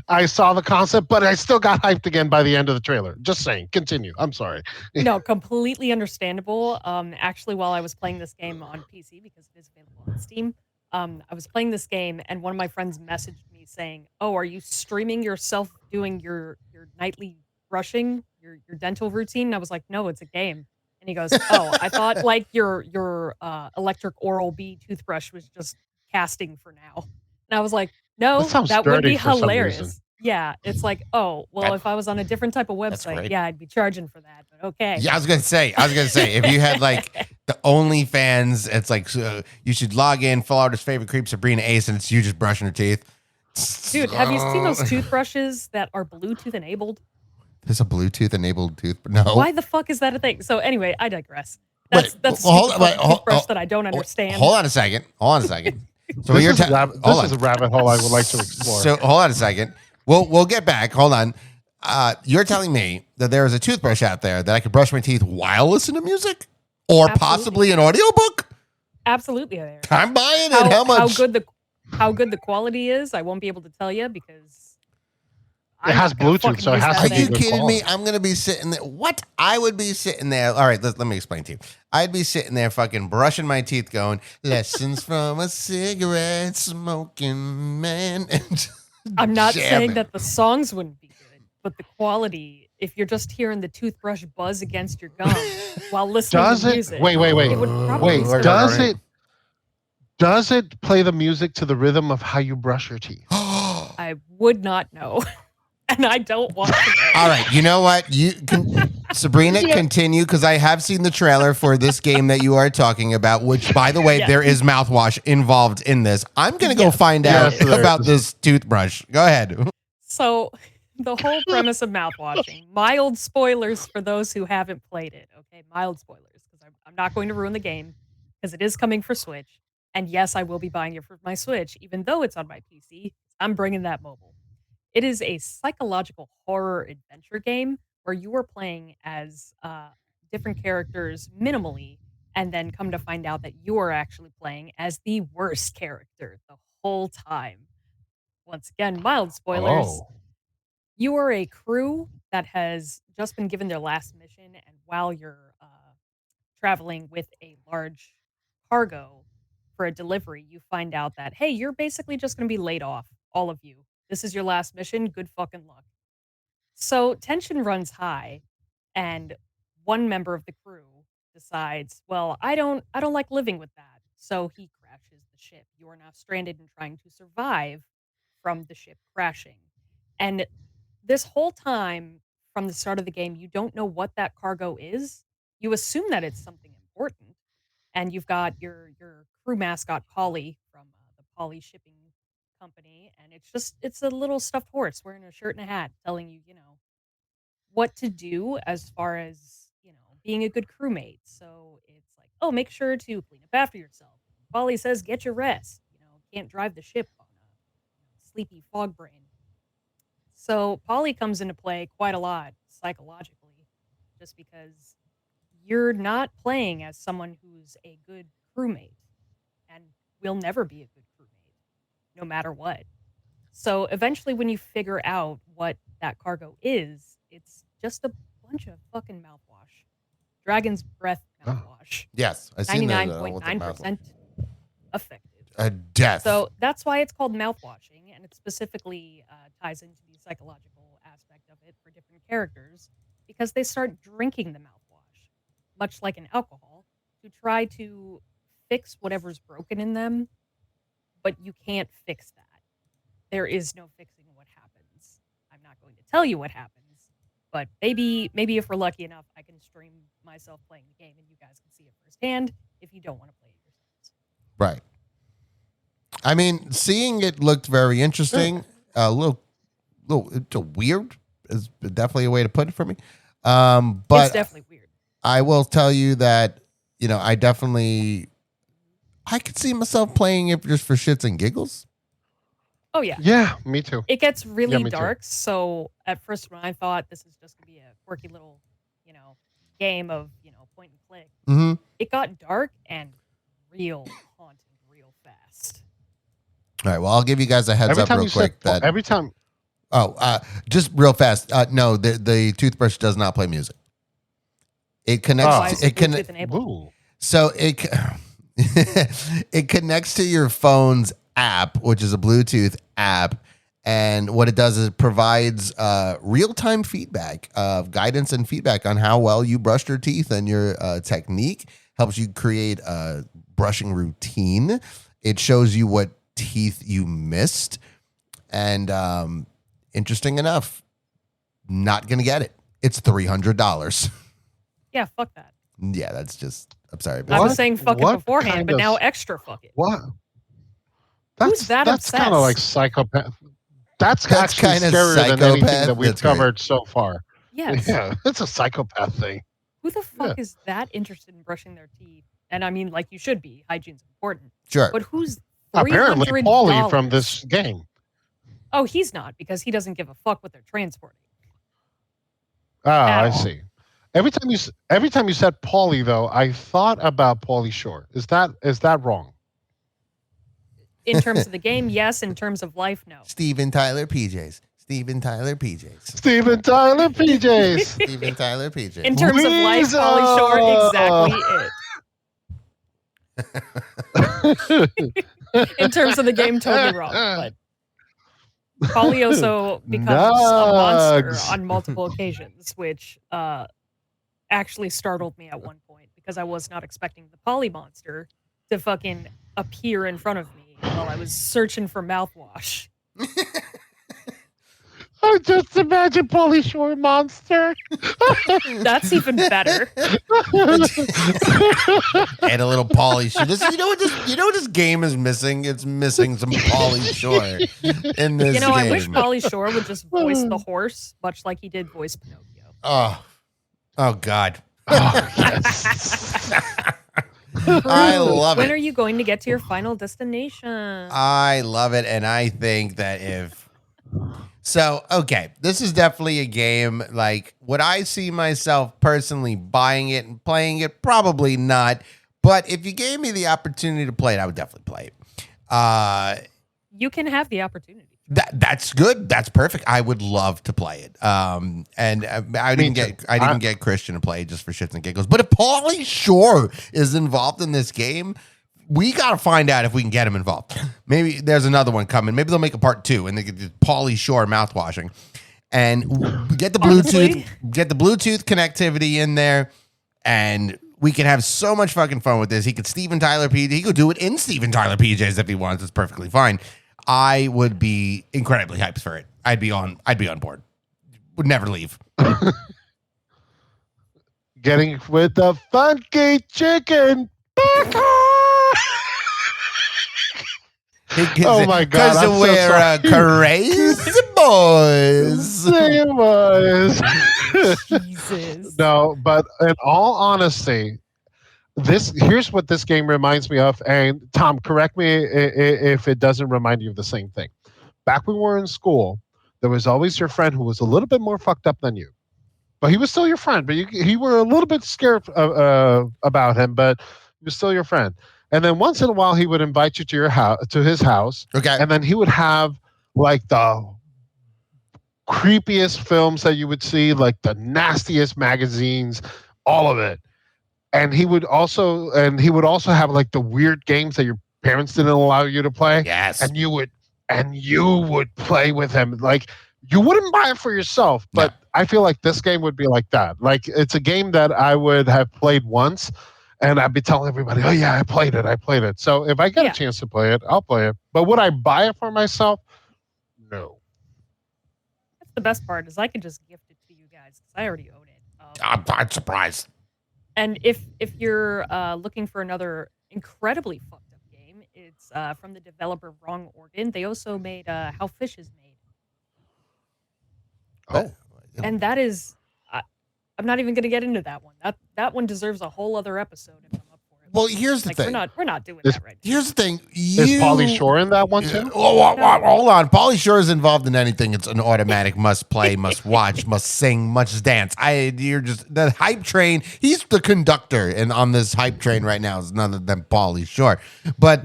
I saw the concept, but I still got hyped again by the end of the trailer. Just saying. Continue. I'm sorry.
No, completely understandable. Actually, while I was playing this game on PC, because it is available on Steam, I was playing this game, and one of my friends messaged me saying, "Oh, are you streaming yourself doing your nightly brushing, your dental routine?" And I was like, "No, it's a game." And he goes, "Oh, I thought like your electric Oral-B toothbrush was just casting for now." And I was like,
That
"No,
sounds
that would
dirty
be
for some reason.
hilarious." Yeah, it's like, oh, well,
That-
if I was on a different type of
That's
website,
great.
yeah, I'd be charging for that. But okay.
Yeah, I was gonna say, if you had like the OnlyFans, it's like you should log in, fill out his favorite creep, Sabrina Ace, and it's you just brushing her teeth.
Dude, have you seen those toothbrushes that are Bluetooth enabled?
There's a Bluetooth enabled tooth. No.
Why the fuck is that a thing? So anyway, I digress. That's
Wait,
a
well, hold-
stupid
wait,
fucking
hold-
toothbrush
hold-
that I don't understand.
Hold on a second. So
This
you're
is a rabbit hole I would like to explore.
So hold on a second. We'll get back. Hold on. You're telling me that there is a toothbrush out there that I could brush my teeth while listening to music, or
Absolutely.
possibly an audiobook?
Absolutely there.
I'm buying it. How much?
How good the quality is, I won't be able to tell you because
It has Bluetooth, so it has
Are
to
you
good
kidding me?
quality.
I'm going to be sitting there. What? I would be sitting there. All right, let me explain to you. I'd be sitting there fucking brushing my teeth going, lessons from a cigarette smoking man. And
I'm not saying
jamming.
that the songs wouldn't be good, but the quality, if you're just hearing the toothbrush buzz against your gum while listening
Does
to
it?
music.
Wait.
It would probably
Wait.
still
Does it play the music to the rhythm of how you brush your teeth?
I would not know. And I don't want to know.
All right, you know what? You can, Sabrina, continue, because I have seen the trailer for this game that you are talking about, which, by the way,
Yes.
there is mouthwash involved in this. I'm going to go
Yes.
find out
Yes, there
about
is.
this toothbrush. Go ahead.
So the whole premise of mouthwashing, mild spoilers for those who haven't played it. Okay, mild spoilers, because I'm not going to ruin the game, because it is coming for Switch. And yes, I will be buying it for my Switch, even though it's on my PC. I'm bringing that mobile. It is a psychological horror adventure game where you are playing as different characters minimally, and then come to find out that you are actually playing as the worst character the whole time. Once again, mild spoilers.
Oh.
You are a crew that has just been given their last mission, and while you're traveling with a large cargo for a delivery, you find out that, hey, you're basically just going to be laid off, all of you. This is your last mission. Good fucking luck. So tension runs high, and one member of the crew decides, well, I don't like living with that. So he crashes the ship. You are now stranded and trying to survive from the ship crashing. And this whole time from the start of the game, you don't know what that cargo is. You assume that it's something important, and you've got your crew mascot Polly from the Polly Shipping Company, and it's a little stuffed horse wearing a shirt and a hat, telling you, what to do as far as being a good crewmate. So it's like, oh, make sure to clean up after yourself. Polly says, get your rest. Can't drive the ship on a sleepy fog brain. So Polly comes into play quite a lot psychologically, just because you're not playing as someone who's a good crewmate and will never be a good crewmate, no matter what. So eventually, when you figure out what that cargo is, it's just a bunch of fucking mouthwash. Dragon's Breath
Oh.
mouthwash.
Yes, I seen that.
99.9% effective.
A death.
So that's why it's called mouthwashing, and it specifically ties into the psychological aspect of it for different characters, because they start drinking the mouthwash, much like an alcohol, to try to fix whatever's broken in them, but you can't fix that. There is no fixing what happens. I'm not going to tell you what happens, but maybe if we're lucky enough, I can stream myself playing the game and you guys can see it firsthand if you don't want to play it yourselves.
Right. I mean, seeing it looked very interesting. A little it's weird is definitely a way to put it for me. But
It's definitely weird.
I will tell you that I could see myself playing it just for shits and giggles.
Oh yeah.
Yeah, me too.
It gets really
me too.
dark. So at first, when I thought this is just gonna be a quirky little, game of point and click,
Mm-hmm.
it got dark and real haunting real fast.
All right. Well, I'll give you guys a heads up real quick.
Every time.
Just real fast. No, the toothbrush does not play music. It connects.
Oh.
Why is
It can.
Bluetooth enabled?
Ooh.
So it connects to your phone's app, which is a Bluetooth app, and what it does is it provides real-time feedback, guidance and feedback on how well you brushed your teeth and your technique. Helps you create a brushing routine. It shows you what teeth you missed, and interesting enough, not gonna get it. It's $300.
Yeah, fuck that.
Yeah, that's just. I'm sorry,
I
but
was saying fuck it
What
beforehand,
kind
but
of-
now extra fuck it.
What?
Who's that
That's kind of like
obsessed?
psychopath. That's
That's
actually
kinda
scarier than anything
psychopath.
that we've
That's great.
covered so far.
Yes.
Yeah, it's a psychopath thing.
Who the fuck is that interested in brushing their teeth? And I mean, like, you should be. Hygiene's important.
sure.
But who's
Apparently,
$300?
Paulie from this game.
Oh, he's not, because he doesn't give a fuck what they're transporting.
Oh,
At
I
all.
see. Every time you said Paulie, though, I thought about Paulie Shore. Is that wrong?
In terms of the game, yes. In terms of life, no.
Steven Tyler PJs. Steven Tyler PJs.
Steven Tyler PJs.
Steven Tyler PJs.
In terms of life, Polly Shore, exactly it. In terms of the game, totally wrong. But Polly also becomes a monster
Nugs.
on multiple occasions, which actually startled me at one point, because I was not expecting the Polly monster to fucking appear in front of me while I was searching for mouthwash.
I just imagine Paulie Shore monster.
That's even better.
And a little Pauly Shore. You know what this game is missing? It's missing some Pauly Shore in this game.
I wish Polly Shore would just voice the horse, much like he did voice Pinocchio.
Oh God.
Oh, yes.
I love
When
it.
are you going to get to your final destination?
I love it. And I think that okay, this is definitely a game. Like, would I see myself personally buying it and playing it? Probably not. But if you gave me the opportunity to play it, I would definitely play it.
You can have the opportunity.
That's good. That's perfect. I would love to play it. And I
Me
didn't
too.
get Christian to play it just for shits and giggles. But if Pauly Shore is involved in this game, we got to find out if we can get him involved. Maybe there's another one coming. Maybe they'll make a part 2 and they get Pauly Shore mouthwashing and get the
Honestly.
Bluetooth connectivity in there, and we can have so much fucking fun with this. He could Steven Tyler PJ. He could do it in Steven Tyler PJs if he wants. It's perfectly fine. I would be incredibly hyped for it. I'd be on board. Would never leave.
Getting with the funky chicken. Oh my God,
Because
I'm so
we're
sorry.
crazy boys.
It was.
Jesus.
No, but in all honesty, here's what this game reminds me of. And Tom, correct me if it doesn't remind you of the same thing. Back when we were in school, there was always your friend who was a little bit more fucked up than you, but he was still your friend. But you were a little bit scared about him, but he was still your friend. And then once in a while, he would invite you to his house,
Okay.
and then he would have like the creepiest films that you would see, like the nastiest magazines, all of it. And he would also have like the weird games that your parents didn't allow you to play.
Yes.
And you would play with him. Like, you wouldn't buy it for yourself, but I feel like this game would be like that. Like, it's a game that I would have played once, and I'd be telling everybody, "Oh yeah, I played it." So if I get a chance to play it, I'll play it. But would I buy it for myself? No.
That's the best part is I can just gift it to you guys because I already own it.
I'm surprised.
And if you're looking for another incredibly fucked up game, it's from the developer Wrong Organ. They also made How Fish Is Made.
Oh.
And that is, I'm not even going to get into that one. That one deserves a whole other episode if I'm up for it.
Well, here's the
Like,
thing.
we're not doing that right now.
Here's the thing.
Is Pauly Shore in that one too?
Hold on. Pauly Shore is involved in anything. It's an automatic must play, must watch, must sing, must dance. You're just the hype train. He's the conductor, and on this hype train right now is none other than Pauly Shore. But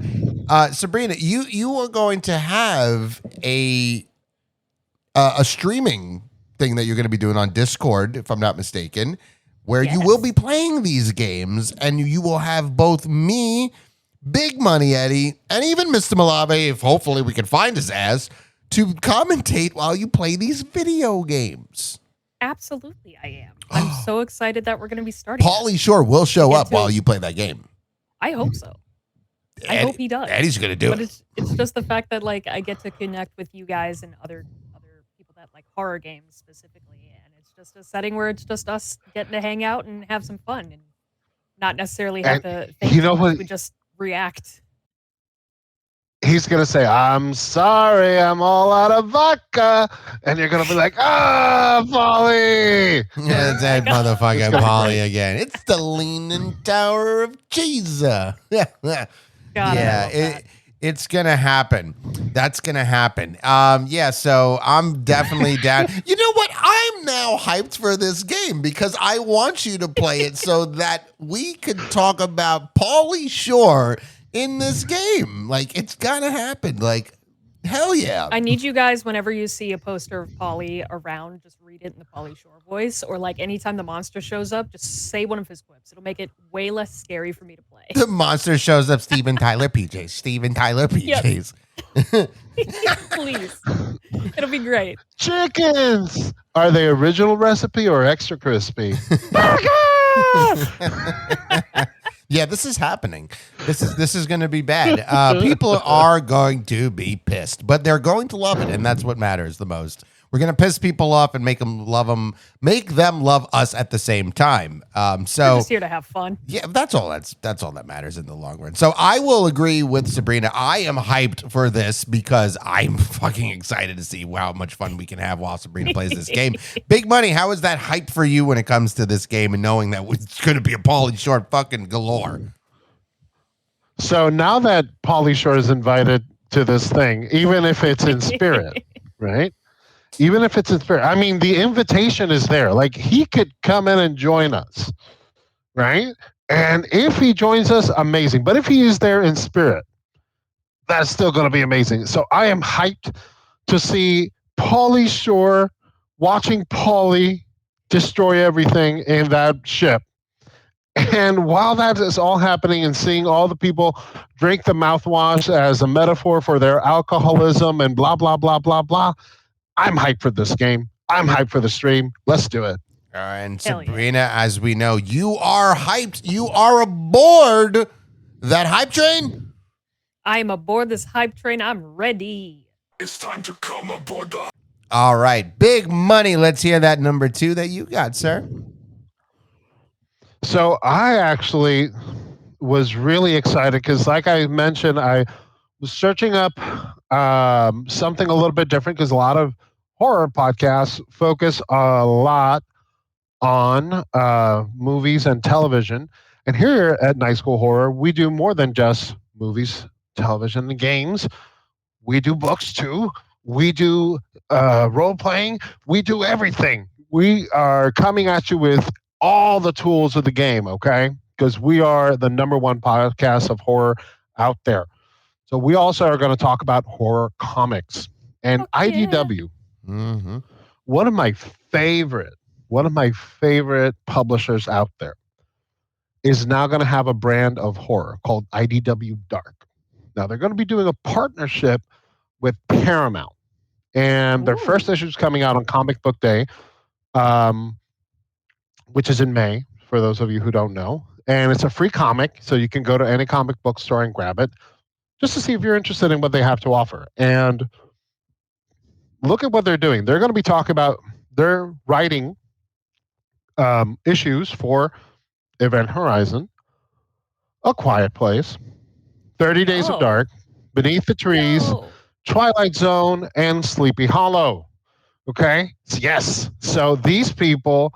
Sabrina, you are going to have a streaming thing that you're going to be doing on Discord, if I'm not mistaken, where you will be playing these games, and you will have both me, Big Money Eddie, and even Mista Malave, if hopefully we can find his ass, to commentate while you play these video games.
Absolutely, I am. I'm so excited that we're going to be starting.
Pauly Shore will show
Yeah,
up while you play that game.
I hope so. I hope he does.
Eddie's going to do
But
it.
it's just the fact that like I get to connect with you guys and other people that like horror games specifically, and it's just a setting where it's just us getting to hang out and have some fun and not necessarily have to think
you know
too much.
what-
We just react.
He's gonna say, "I'm sorry, I'm all out of vodka," and you're gonna be like, Pauly."
Yeah, it's that motherfucking
It's gonna be
Pauly
great.
again. It's the Leaning Tower of cheese.
God, I love that.
It's gonna happen. That's gonna happen. So I'm definitely down. You know what? I'm now hyped for this game because I want you to play it so that we could talk about Pauly Shore in this game. Like, it's gonna happen. Like, hell yeah.
I need you guys, whenever you see a poster of Polly around, just read it in the Polly Shore voice, or like anytime the monster shows up, just say one of his quips. It'll make it way less scary for me to play.
The monster shows up, Steven Tyler PJs. Steven Tyler PJs.
Please. It'll be great.
Chickens. Are they original recipe or extra crispy?
Yeah, this is happening. This is going to be bad. People are going to be pissed, but they're going to love it, and that's what matters the most. We're going to piss people off and make them love us at the same time.
We're
So
just here to have fun.
yeah, that's all that matters in the long run. So I will agree with Sabrina. I am hyped for this because I'm fucking excited to see how much fun we can have while Sabrina plays this game. Big Money, how is that hype for you when it comes to this game and knowing that it's going to be a Pauly Shore fucking galore?
So now that Pauly Shore is invited to this thing, even if it's in spirit, right? Even if it's in spirit, I mean, the invitation is there. Like he could come in and join us, right? And if he joins us, amazing. But if he is there in spirit, that's still going to be amazing. So I am hyped to see Pauly Shore watching Pauly destroy everything in that ship. And while that is all happening and seeing all the people drink the mouthwash as a metaphor for their alcoholism and blah, blah, blah, blah, blah, I'm hyped for this game. I'm hyped for the stream. Let's do it.
And
Hell yeah.
Sabrina, as we know, you are hyped. You are aboard that hype train.
I am aboard this hype train. I'm ready.
It's time to come aboard the.
All right. Big money. Let's hear that number 2 that you got, sir.
So I actually was really excited because, like I mentioned, I was searching up something a little bit different because a lot of horror podcasts focus a lot on movies and television. And here at Night School Horror, we do more than just movies, television, and games. We do books too. We do role playing. We do everything. We are coming at you with all the tools of the game, okay? Because we are the number one podcast of horror out there. So we also are going to talk about horror comics and
Fuck yeah.
IDW.
Mm-hmm.
One of my favorite publishers out there is now going to have a brand of horror called IDW Dark. Now they're going to be doing a partnership with Paramount, and their first issue is coming out on Comic Book Day, which is in May, for those of you who don't know. And it's a free comic, so you can go to any comic book store and grab it, just to see if you're interested in what they have to offer. And look at what they're doing. They're going to be talking about, they're writing issues for Event Horizon, A Quiet Place, 30 Days of Dark, Beneath the Trees, Twilight Zone, and Sleepy Hollow. Okay? Yes. So these people,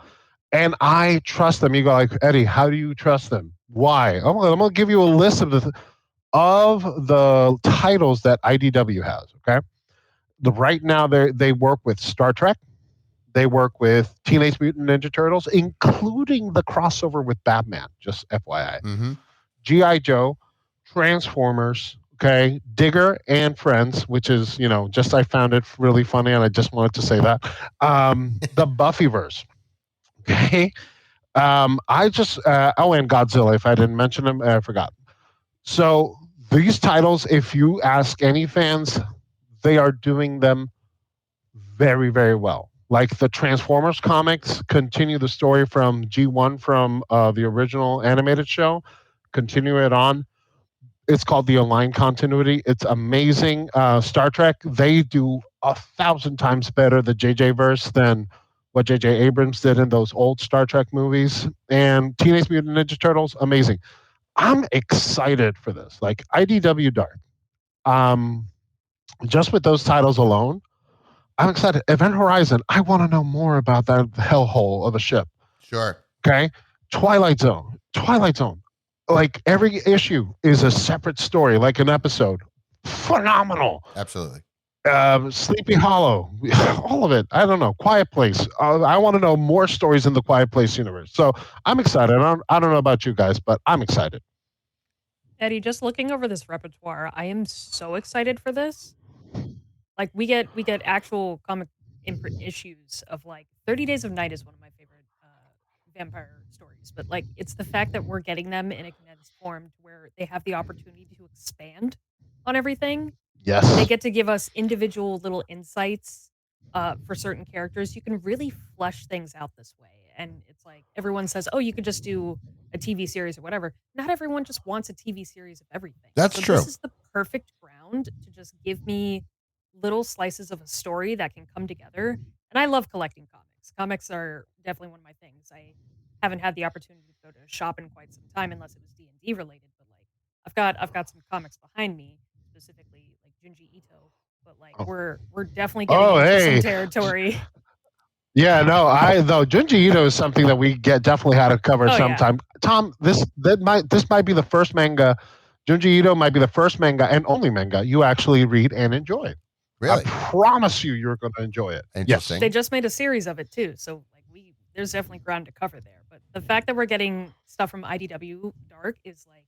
and I trust them. You go like, Eddie, how do you trust them? Why? I'm going to give you a list of the titles that IDW has. Okay? Right now, they work with Star Trek. They work with Teenage Mutant Ninja Turtles, including the crossover with Batman, just FYI.
Mm-hmm.
G.I. Joe, Transformers, okay, Digger and Friends, which is, just I found it really funny and I just wanted to say that. The Buffyverse, okay. And Godzilla, if I didn't mention them, I forgot. So these titles, if you ask any fans, they are doing them very, very well. Like the Transformers comics continue the story from G1 from the original animated show, continue it on. It's called the Aligned Continuity. It's amazing. Star Trek, they do 1,000 times better the JJ verse than what JJ Abrams did in those old Star Trek movies. And Teenage Mutant Ninja Turtles, amazing. I'm excited for this. Like IDW Dark. Just with those titles alone, I'm excited. Event Horizon, I want to know more about that hellhole of a ship.
Sure.
Okay. Twilight Zone. Like every issue is a separate story, like an episode. Phenomenal.
Absolutely.
Sleepy Hollow, all of it. I don't know. Quiet Place. I want to know more stories in the Quiet Place universe. So I'm excited. I don't know about you guys, but I'm excited.
Eddie, just looking over this repertoire, I am so excited for this. Like we get actual comic issues of like 30 Days of Night is one of my favorite vampire stories, but like it's the fact that we're getting them in a condensed form to where they have the opportunity to expand on everything.
Yes.
They get to give us individual little insights for certain characters. You can really flesh things out this way. And it's like everyone says, oh, you could just do a TV series or whatever. Not everyone just wants a TV series of everything.
That's true.
This is the perfect ground to just give me little slices of a story that can come together. And I love collecting comics. Comics are definitely one of my things. I haven't had the opportunity to go to a shop in quite some time unless it was D&D related, but like I've got some comics behind me, specifically like Junji Ito, but like we're definitely getting into some territory.
Yeah, no, Junji Ito is something that we definitely had to cover sometime. Yeah. Tom, this might be the first manga Junji Ito might be the first manga and only manga you actually read and enjoy.
Really
I promise you're going to enjoy it.
interesting.
They just made a series of it too, so like there's definitely ground to cover there. But the fact that we're getting stuff from IDW Dark is like,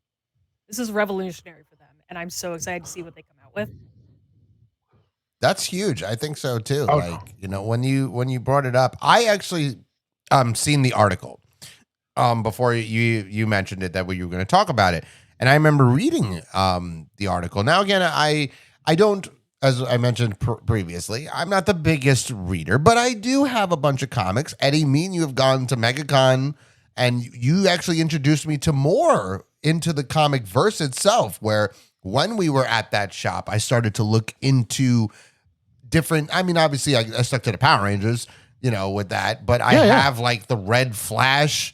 this is revolutionary for them, and I'm so excited to see what they come out with.
That's huge. I think so too.
Oh,
Like, you know, when you brought it up, I actually seen the article before you mentioned it that you were going to talk about it. And I remember reading the article. Now again, I don't, as I mentioned previously, I'm not the biggest reader, but I do have a bunch of comics. Eddie, me and you have gone to MegaCon, and you actually introduced me to more into the comic verse itself, where when we were at that shop, I started to look into different. I mean, obviously, I stuck to the Power Rangers, you know, with that, but I have like the Red Flash,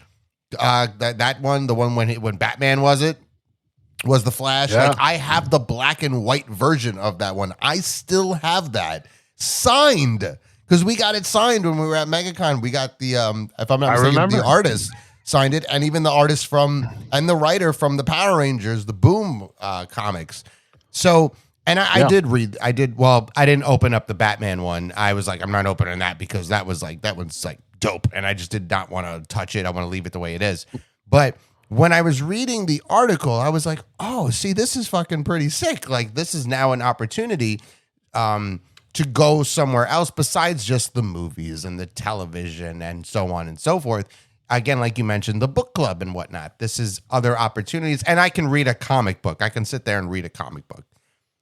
that one, the one when Batman was the Flash.
Yeah.
Like, I have the black and white version of that one. I still have that signed because we got it signed when we were at MegaCon. We got the if I'm not mistaken,
remember.
the artist signed it, and even the artist from and the writer from the Power Rangers, the Boom comics. So. And I did read. I didn't open up the Batman one. I was like, I'm not opening that because that one's like dope, and I just did not want to touch it. I want to leave it the way it is. But when I was reading the article, I was like, oh, see, this is fucking pretty sick. Like, this is now an opportunity to go somewhere else besides just the movies and the television and so on and so forth. Again, like you mentioned, the book club and whatnot. This is other opportunities, and I can read a comic book. I can sit there and read a comic book.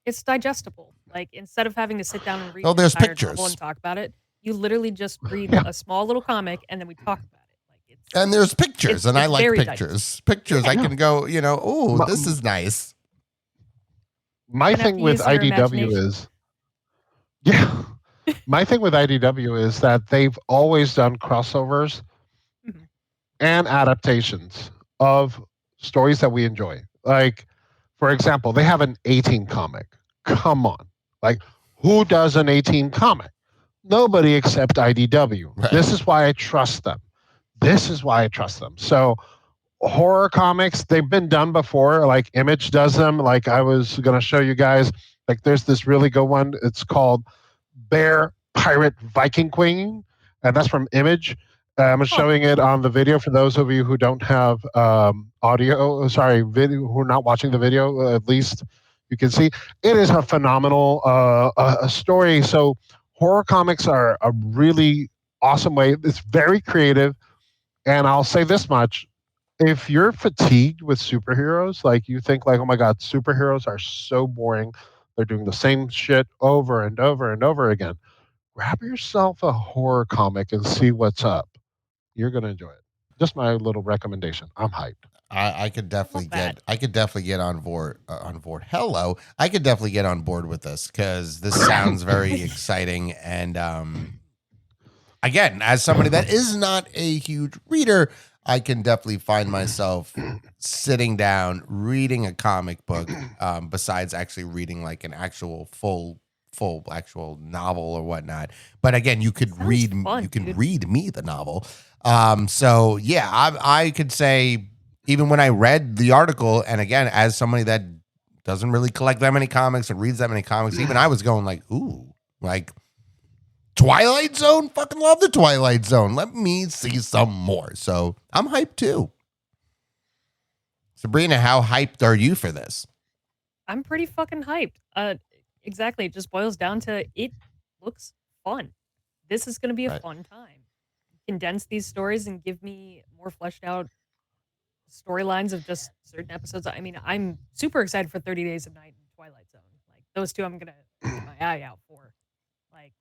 It's digestible. Like, instead of having to sit down and read
Oh,
an
there's
entire
pictures.
novel and talk about it, you literally just read a small little comic and then we talk about it. Like, it's
And there's pictures, and I
it's
like
very
pictures. Pictures, I can go, you know, oh, this is nice.
My
Gonna have
thing
to
with
use your
IDW
imagination.
is, yeah, my thing with IDW is that they've always done crossovers
Mhm.
and adaptations of stories that we enjoy. Like, for example, they have an 18 comic. Come on. Like, who does an 18 comic? Nobody except IDW.
Right.
This is why I trust them. So, horror comics, they've been done before. Like, Image does them. Like, I was going to show you guys, like, there's this really good one. It's called Bear Pirate Viking Queen, and that's from Image. I'm showing it on the video for those of you who don't have video, who are not watching the video. At least you can see it is a phenomenal a story. So horror comics are a really awesome way. It's very creative, and I'll say this much: if you're fatigued with superheroes, like you think like, oh my god, superheroes are so boring, they're doing the same shit over and over and over again, grab yourself a horror comic and see what's up. You're going to enjoy it. Just my little recommendation. I'm hyped.
I could definitely
Not bad.
get on board. Hello, I could definitely get on board with this because this sounds very exciting. And again, as somebody that is not a huge reader, I can definitely find myself sitting down reading a comic book. Besides actually reading like an actual full actual novel or whatnot. But again, you could
Sounds
read
fun,
you can
dude.
read me the novel. So yeah, I could say even when I read the article, and again, as somebody that doesn't really collect that many comics and reads that many comics, even I was going like, ooh, like Twilight Zone, fucking love the Twilight Zone. Let me see some more. So I'm hyped too. Sabrina, how hyped are you for this?
I'm pretty fucking hyped. Exactly. It just boils down to it looks fun. This is going to be a
Right.
fun time. Condense these stories and give me more fleshed out storylines of just certain episodes. I mean, I'm super excited for 30 Days of Night and Twilight Zone. Like, those two I'm going to keep my eye out for. Like,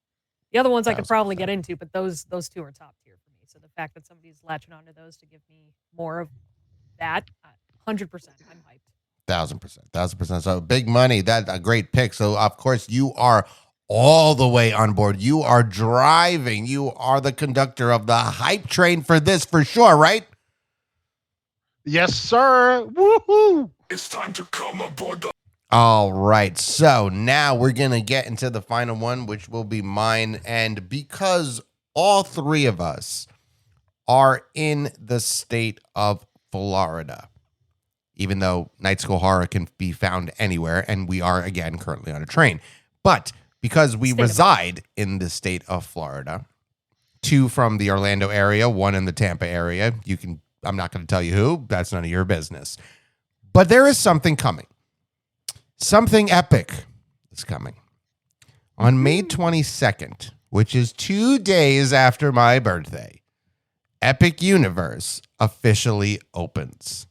the other ones I could probably get into, but those two are top tier for me. So the fact that somebody's latching onto those to give me more of that, 100%, I'm hyped.
1,000%. So big money. That's a great pick. So of course you are all the way on board. You are driving. You are the conductor of the hype train for this for sure, right?
Yes, sir. Woohoo!
It's time to come aboard the
All right. So now we're going to get into the final one, which will be mine. And because all three of us are in the state of Florida, even though Night School Horror can be found anywhere, and we are, again, currently on a train. But because we reside in the state of Florida, 2 from the Orlando area, 1 in the Tampa area, I'm not going to tell you who, that's none of your business. But there is something coming. Something epic is coming. On May 22nd, which is 2 days after my birthday, Epic Universe officially opens.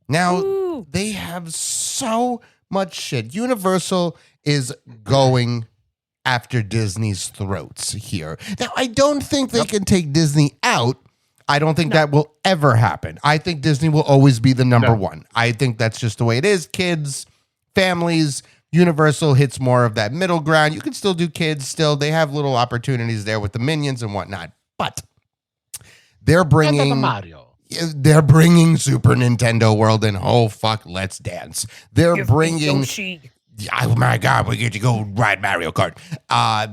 Now, they have so much shit. Universal is going after Disney's throats here. Now, I don't think they can take Disney out. I don't think that will ever happen. I think Disney will always be the number one. I think that's just the way it is. Kids, families, Universal hits more of that middle ground. You can still do kids still. They have little opportunities there with the Minions and whatnot. But they're bringing Super Nintendo World and oh fuck, let's dance. They're bringing oh my God, we get to go ride Mario Kart.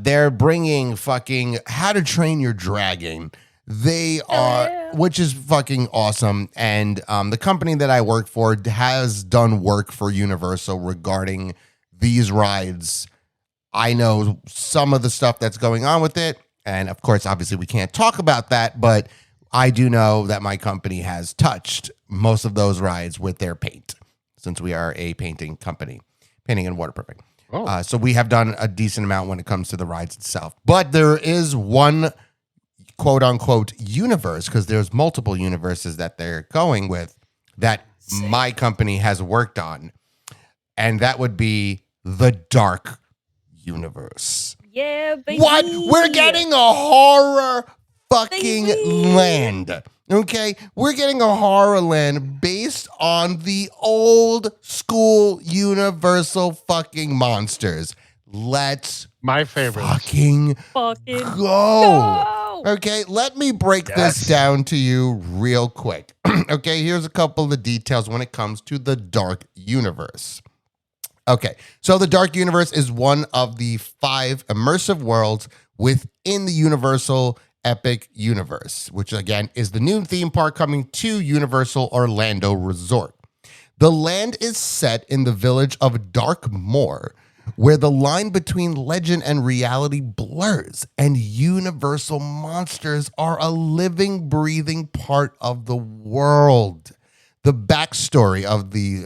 They're bringing fucking How to Train Your Dragon. They are, which is fucking awesome. And the company that I work for has done work for Universal regarding these rides. I know some of the stuff that's going on with it. And of course, obviously, we can't talk about that. But I do know that my company has touched most of those rides with their paint, since we are a painting company, painting and waterproofing. So we have done a decent amount when it comes to the rides itself. But there is one quote unquote universe, because there's multiple universes that they're going with that my company has worked on. And that would be the Dark Universe.
Yeah, baby.
What? We're getting a horror fucking land. Okay? We're getting a horror land based on the old school Universal fucking monsters. Let's
my favorite
fucking go. Okay, let me break this down to you real quick. Okay, here's a couple of the details when it comes to the Dark Universe. Okay, so the Dark Universe is one of the 5 immersive worlds within the Universal Epic Universe, which again is the new theme park coming to Universal Orlando Resort. The land is set in the village of Darkmoor, where the line between legend and reality blurs, and Universal monsters are a living, breathing part of the world. The backstory of the,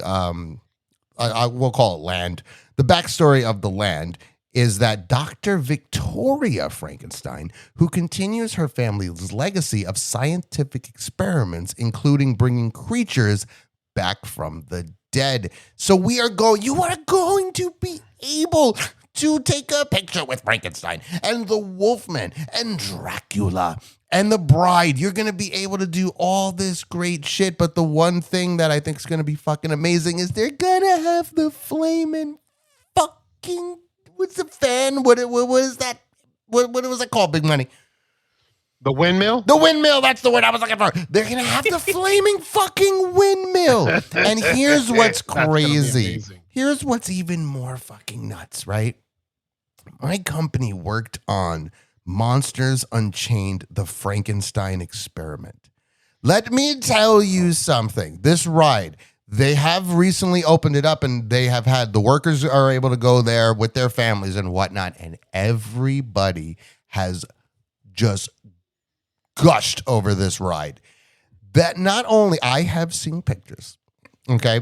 we'll call it land. The backstory of the land is that Dr. Victoria Frankenstein, who continues her family's legacy of scientific experiments, including bringing creatures back from the dead. So you are going to be able to take a picture with Frankenstein and the Wolfman and Dracula and the Bride. You're going to be able to do all this great shit. But the one thing that I think is going to be fucking amazing is they're going to have the flaming fucking, what's the fan? What is that? What was that called, Big Money?
The windmill?
The windmill, that's the word I was looking for. They're going to have the flaming fucking windmill. And here's what's crazy. Here's what's even more fucking nuts, right? My company worked on Monsters Unchained, the Frankenstein Experiment. Let me tell you something. This ride, they have recently opened it up, and they have had the workers are able to go there with their families and whatnot. And everybody has just gushed over this ride. That not only I have seen pictures, okay,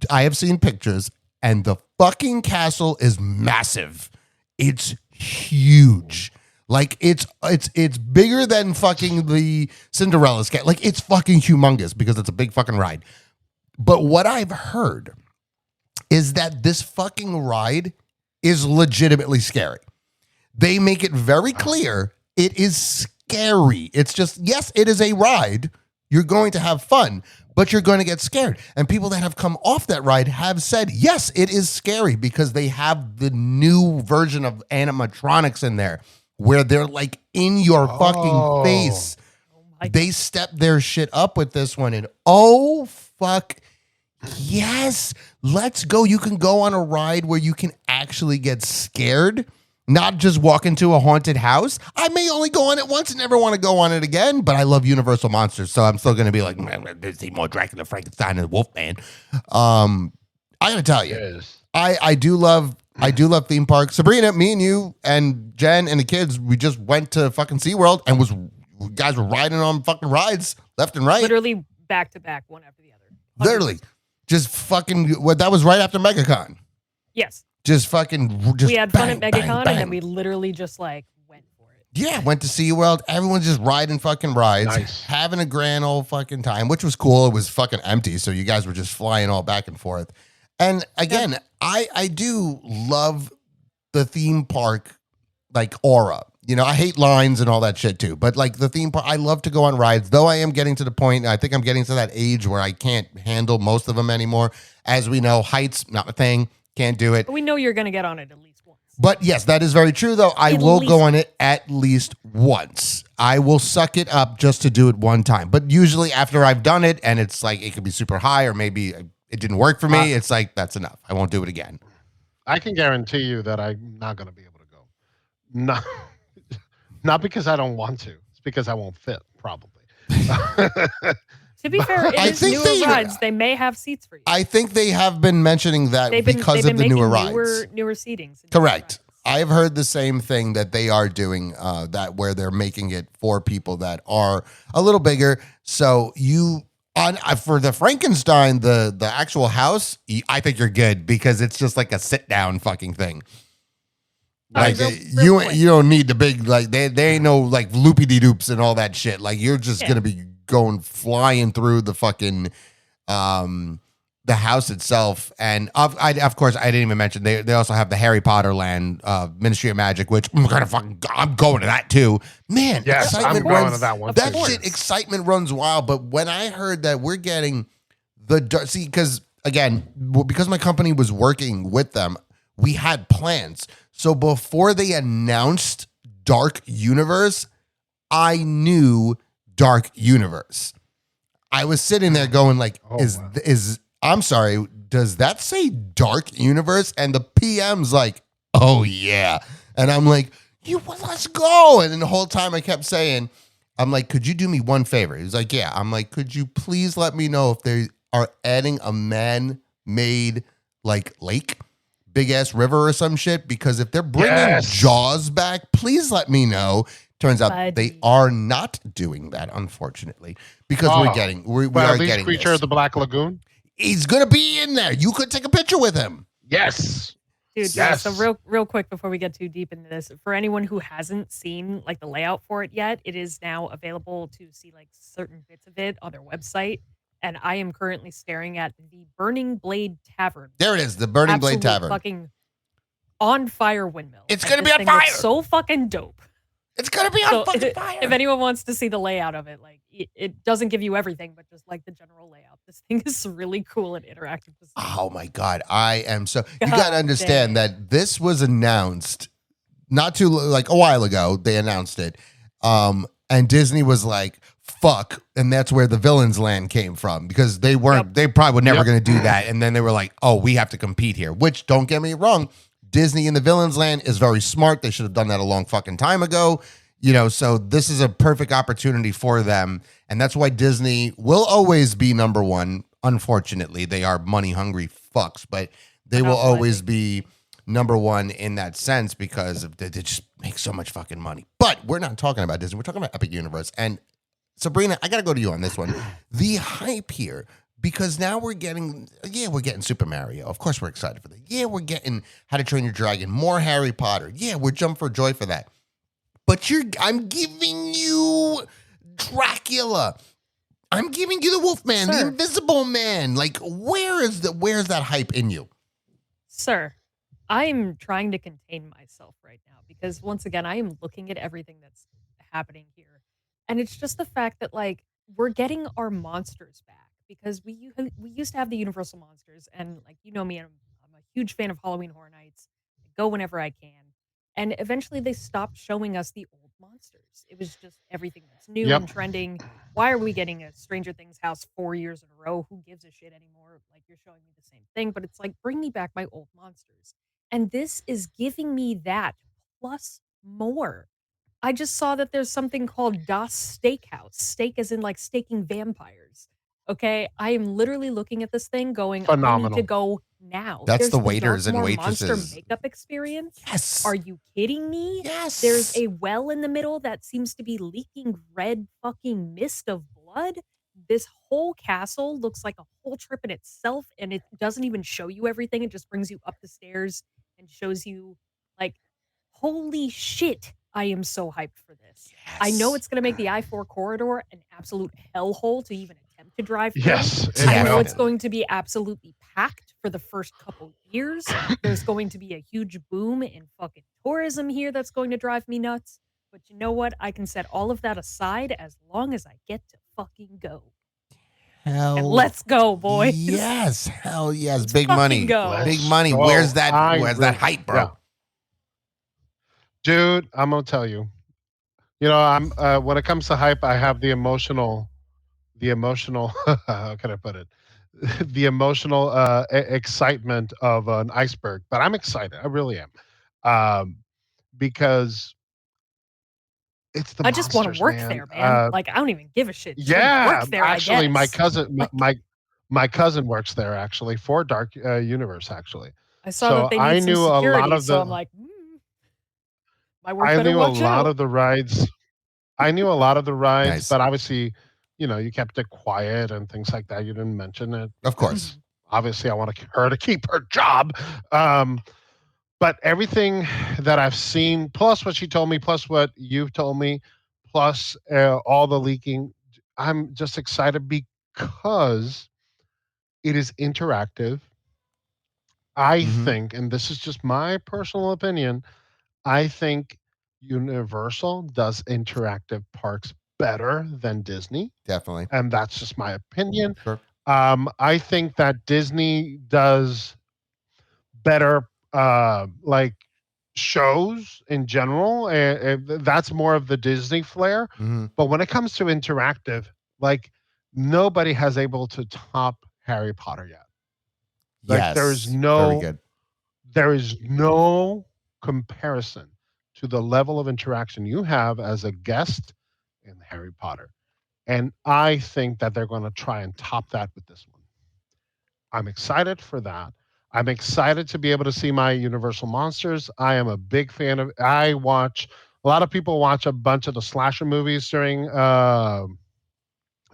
I have seen pictures, and the fucking castle is massive. It's huge. Like it's bigger than fucking the Cinderella's cat. Like it's fucking humongous because it's a big fucking ride. But what I've heard is that this fucking ride is legitimately scary. They make it very clear it is scary. It's just, yes, it is a ride. You're going to have fun, but you're going to get scared. And people that have come off that ride have said, yes, it is scary because they have the new version of animatronics in there where they're like in your fucking face. They stepped their shit up with this one, and oh, fuck. Yes, let's go. You can go on a ride where you can actually get scared Not just walk into a haunted house. I may only go on it once and never want to go on it again, but I love Universal Monsters, so I'm still going to be like, man, there's more Dracula, Frankenstein, and Wolfman. I got to tell you,
Yes.
I do love theme parks. Sabrina, me and you and Jen and the kids, we just went to fucking SeaWorld and guys were riding on fucking rides left and right.
Literally back to back, one after the other. 100%.
Literally. Just fucking that was right after MegaCon.
Yes.
Just fucking just
We had
bang,
fun at
bang,
MegaCon, and
bang.
then we literally just like went for it.
Yeah, went to SeaWorld. Everyone's just riding fucking rides,
Nice.
having a grand old fucking time, which was cool. It was fucking empty, so you guys were just flying all back and forth. And again, I do love the theme park like aura. You know, I hate lines and all that shit too. But like the theme park, I love to go on rides, though I am getting to the point, I think I'm getting to that age where I can't handle most of them anymore. As we know, heights, not my thing. Can't do it.
But we know you're going to get on it at least once.
But yes, that is very true, though. I
At
will
least
go on it at least once. I will suck it up just to do it one time. But usually after I've done it and it's like it could be super high or maybe it didn't work for me, it's like that's enough. I won't do it again.
I can guarantee you that I'm not going to be able to go. Not, not because I don't want to. It's because I won't fit, probably.
To be fair, it
I
is
think
newer rides. They may have seats for you.
I think they have been mentioning that because of the newer rides.
Newer seatings.
Correct. I've heard the same thing that they are doing that where they're making it for people that are a little bigger. So you on for the Frankenstein, the actual house, I think you're good because it's just like a sit down fucking thing. Like you don't need the big like they ain't no like loopy de doops and all that shit. Like you're just gonna be going flying through the fucking the house itself. And of course I didn't even mention they also have the Harry Potter land Ministry of Magic, which I'm going to that too. Man,
Yes, I'm going to that one.
That
too.
shit excitement runs wild. But when I heard that we're getting because again, because my company was working with them, we had plans. So before they announced Dark Universe, I knew Dark Universe. I was sitting there going like, I'm sorry, does that say Dark Universe? And the PM's like, oh yeah. And I'm like, let's go. And then the whole time I kept saying, I'm like, could you do me one favor? He was like, yeah. I'm like, could you please let me know if they are adding a man-made like lake? Big ass river or some shit, because if they're bringing Jaws back, please let me know. Turns out they are not doing that, unfortunately, because we are getting
Creature
this.
of the Black Lagoon.
He's gonna be in there. You could take a picture with him.
Yes,
dude. Yeah, so real quick before we get too deep into this, for anyone who hasn't seen like the layout for it yet, it is now available to see like certain bits of it on their website. And I am currently staring at the Burning Blade Tavern.
There it is, the Burning Blade Tavern.
Fucking on fire windmill.
It's going to be on fire.
So fucking dope.
It's going to be on fucking fire.
If anyone wants to see the layout of it, like it doesn't give you everything, but just like the general layout. This thing is really cool and interactive.
Oh my God. I am so, you got to understand that this was announced not too, like a while ago, they announced it. And Disney was like, fuck. And that's where the Villains Land came from, because they weren't, they probably were never going to do that. And then they were like, oh, we have to compete here, which, don't get me wrong, Disney in the Villains Land is very smart. They should have done that a long fucking time ago. You know, so this is a perfect opportunity for them. And that's why Disney will always be number one. Unfortunately, they are money hungry fucks, but they will always be number one in that sense, because they just make so much fucking money. But we're not talking about Disney. We're talking about Epic Universe. And Sabrina, I got to go to you on this one. The hype here, because now we're getting Super Mario. Of course, we're excited for that. Yeah, we're getting How to Train Your Dragon, more Harry Potter. Yeah, we're jumping for joy for that. But I'm giving you Dracula. I'm giving you the Wolfman, the Invisible Man. Like, where's that hype in you?
Sir, I am trying to contain myself right now, because once again, I am looking at everything that's happening here. And it's just the fact that, like, we're getting our monsters back, because we used to have the Universal monsters, and, like, you know me, I'm a huge fan of Halloween Horror Nights. I go whenever I can. And eventually they stopped showing us the old monsters. It was just everything that's new and trending. Why are we getting a Stranger Things house 4 years in a row? Who gives a shit anymore? Like, you're showing me the same thing, but it's like, bring me back my old monsters. And this is giving me that, plus more. I just saw that there's something called Das Steakhouse. Steak as in like staking vampires. Okay, I am literally looking at this thing going, I need to
Phenomenal.
go now.
That's
There's
the
the
waiters and
Darkmoor Monster
waitresses.
makeup experience.
Yes.
Are you kidding me? There's
Yes.
a well in the middle that seems to be leaking red fucking mist of blood. This whole castle looks like a whole trip in itself, and it doesn't even show you everything. It just brings you up the stairs and shows you, like, holy shit, I am so hyped for this. I know
Yes.
it's gonna make the I-4 corridor an absolute hellhole to even attempt to drive through.
Yes, it
I know
will.
it's going to be absolutely packed for the first couple years. There's going to be a huge boom in fucking tourism here that's going to drive me nuts. But you know what? I can set all of that aside as long as I get to fucking go. And
Hell
let's go, boys.
yes. Hell yes.
Let's
Big
fucking
money.
go.
Big
Let's
money.
go.
Where's that
Really-
hype, bro?
yeah. Dude, I'm gonna tell you. You know, I'm when it comes to hype, I have the emotional how can I put it? The emotional excitement of an iceberg. But I'm excited. I really am. Um, because it's the
I just wanna
monsters,
work
man.
there, man. Like, I don't even give a shit. Just
Yeah,
work there, I
actually, my
guess.
cousin,
Like,
my cousin works there actually for Dark Universe actually.
I saw
So
that they need some security, so I'm like, my work
I
better
knew a
watch
lot
out.
of the rides. I knew a lot of the rides,
Nice.
but obviously, you know, you kept it quiet and things like that. You didn't mention it.
Of course.
Obviously, I want her to keep her job. But everything that I've seen, plus what she told me, plus what you've told me, plus all the leaking, I'm just excited because it is interactive. I
Mhm.
think, and this is just my personal opinion, I think Universal does interactive parks better than Disney,
Definitely.
and that's just my opinion.
Sure.
I think that Disney does better, like shows in general. That's more of the Disney flair.
Mhm.
But when it comes to interactive, like nobody has able to top Harry Potter yet. Like
Yes. Very good.
there is no comparison to the level of interaction you have as a guest in Harry Potter. And I think that they're going to try and top that with this one. I'm excited for that. I'm excited to be able to see my Universal Monsters. I am a big fan of I watch a lot of people watch a bunch of the slasher movies during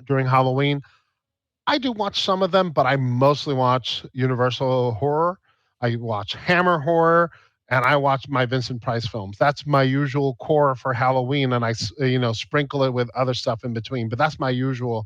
Halloween. I do watch some of them, but I mostly watch Universal horror. I watch Hammer horror, and I watch my Vincent Price films. That's my usual core for Halloween, and sprinkle it with other stuff in between. But that's my usual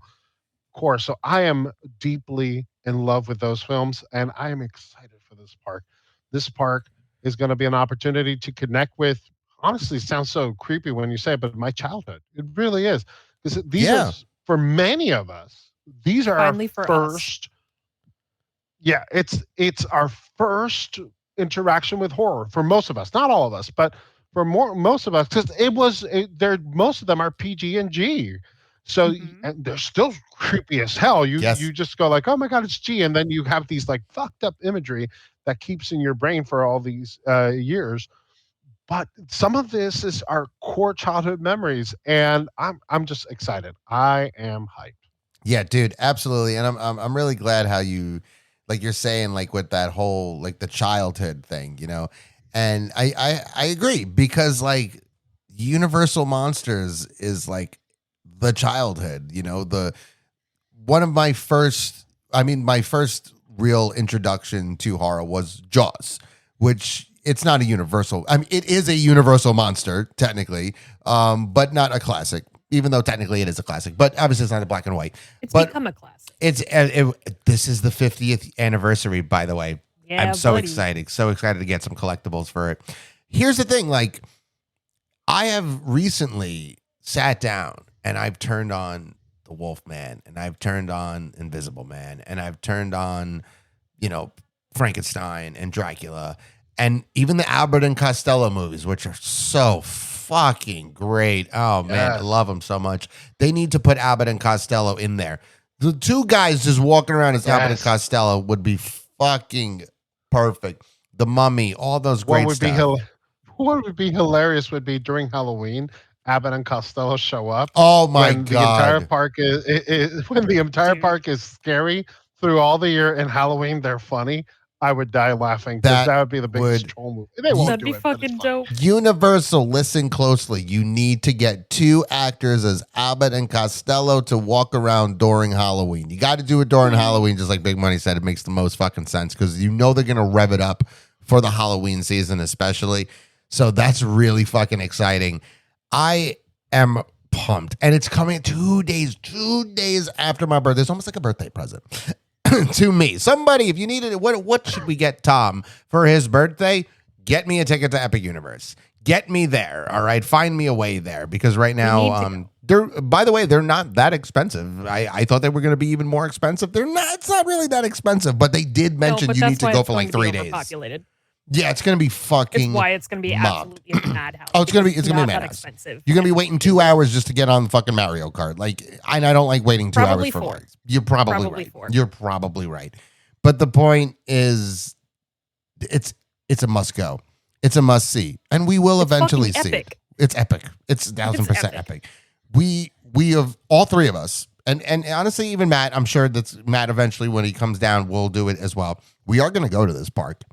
core. So I am deeply in love with those films, and I am excited for this park. This park is going to be an opportunity to connect with. Honestly, it sounds so creepy when you say it, but my childhood. It really is because these are
Yeah.
for many of us. These are our
Finally for us.
first. Yeah, it's our first interaction with horror for most of us, not all of us, but for most of us, because they're most of them are PG and G, so
Mhm.
and they're still creepy as hell.
Yes.
You just go like, oh my god, it's G, and then you have these like fucked up imagery that keeps in your brain for all these years. But some of this is our core childhood memories, and I'm just excited. I am hyped.
Yeah, dude, absolutely. And I'm really glad how you, like you're saying, like with that whole like the childhood thing, you know. And I agree because like Universal Monsters is like the childhood, you know, the one of my first real introduction to horror was Jaws, which it's not a universal. I mean, it is a universal monster technically, but not a classic. Even though technically it is a classic, but obviously it's not a black and white.
It's
But
become a classic.
this is the 50th anniversary, by the way.
Yeah,
I'm so
buddy.
so excited to get some collectibles for it. Here's the thing, like I have recently sat down and I've turned on the Wolfman and I've turned on Invisible Man and I've turned on, you know, Frankenstein and Dracula and even the Albert and Costello movies, which are so fucking great. Oh man, I
Yes.
love them so much. They need to put Albert and Costello in there. The two guys just walking around as Albert and
Yes.
Costello would be fucking perfect. The Mummy, all those
What
great
would be
stuff.
What would be hilarious would be during Halloween, Abbott and Costello show up
Oh my
when the entire
god.
park when the entire
Dude,
park is scary through all the year, and Halloween they're funny. I would die laughing because
That
that would be the biggest
would
troll movie. They won't
that'd
do
be
it, but it's
fucking
funny.
dope.
Universal, listen closely. You need to get two actors as Abbott and Costello to walk around during Halloween. You got to do it during Halloween, just like Big Money said. It makes the most fucking sense because you know they're going to rev it up for the Halloween season, especially. So that's really fucking exciting. I am pumped. And it's coming 2 days after my birthday. It's almost like a birthday present to me. Somebody, if you needed it, what should we get Tom for his birthday? Get me a ticket to Epic Universe. Get me there. All right. Find me a way there because right
need
now,
to go.
they're, by the way, they're not that expensive. I thought they were going to be even more expensive. They're not. It's not really that expensive, but they did
No,
mention
but
you
that's
need to
why
go
it's
for
going
like
to be
3 days.
overpopulated.
Yeah, it's going to be
It's
fucking
why it's going to be
mobbed.
absolutely a madhouse.
Oh, it's gonna be
because
a
not that
madhouse.
expensive.
You're gonna be waiting 2 hours just to get on the fucking Mario Kart. Like, I don't like waiting 2
Probably
hours for
4.
lights. You're probably
Probably
right.
4.
You're probably right. But the point is, it's a must go. It's a must see, and we will
It's
eventually
fucking
see it.
epic.
It's epic. It's 1,000%
epic.
epic. We have all three of us, and honestly, even Matt. I'm sure that's Matt. Eventually, when he comes down, will do it as well. We are going to go to this park.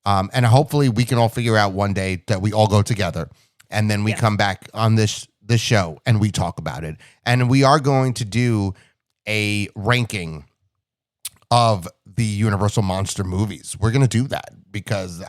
And hopefully we can all figure out one day that we all go together and then we
Yes.
come back on this show and we talk about it. And we are going to do a ranking of the Universal Monster movies. We're going to do that because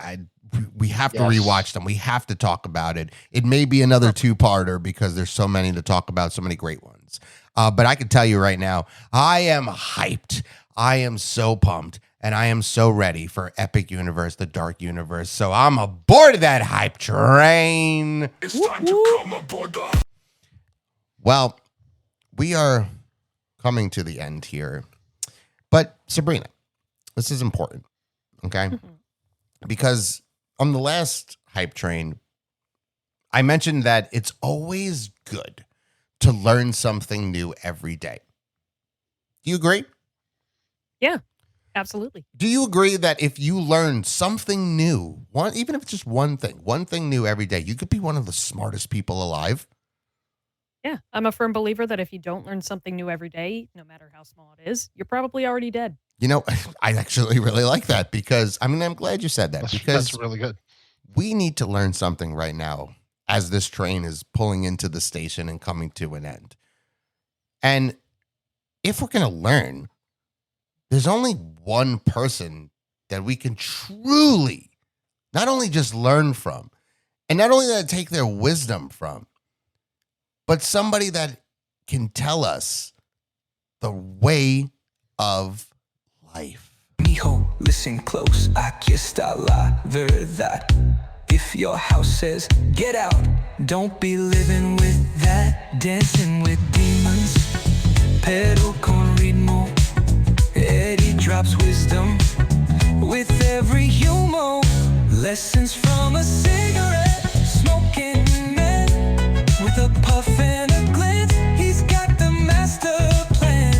we have to
Yes.
rewatch them. We have to talk about it. It may be another two-parter because there's so many to talk about, so many great ones. But I can tell you right now, I am hyped. I am so pumped. And I am so ready for Epic Universe, the Dark Universe. So I'm aboard that hype train.
It's time to come aboard the
Well, we are coming to the end here. But Sabrina, this is important, okay? Because on the last hype train, I mentioned that it's always good to learn something new every day. Do you agree?
Yeah, absolutely.
Do you agree that if you learn something new, even if it's just one thing new every day, you could be one of the smartest people alive?
Yeah, I'm a firm believer that if you don't learn something new every day, no matter how small it is, you're probably already dead.
You know, I actually really like that because, I'm glad you said that because
That's really good.
we need to learn something right now as this train is pulling into the station and coming to an end. And if we're going to learn, there's only one person that we can truly not only just learn from, and not only that take their wisdom from, but somebody that can tell us the way of life.
Mijo, listen close, aquí está la verdad. If your house says get out, don't be living with that, dancing with demons. Pero con ritmo, Eddie drops wisdom with every humor. Lessons from a cigarette, smoking man with a puff and a glance. He's got the master plan,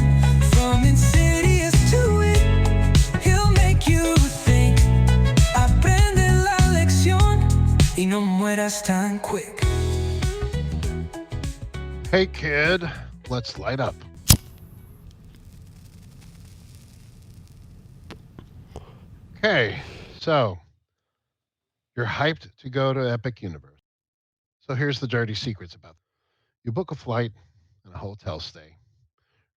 from insidious to it. He'll make you think. Aprende la lección y no mueras tan quick.
Hey, kid, let's light up. Okay, so you're hyped to go to Epic Universe. So here's the dirty secrets about it. You book a flight and a hotel stay.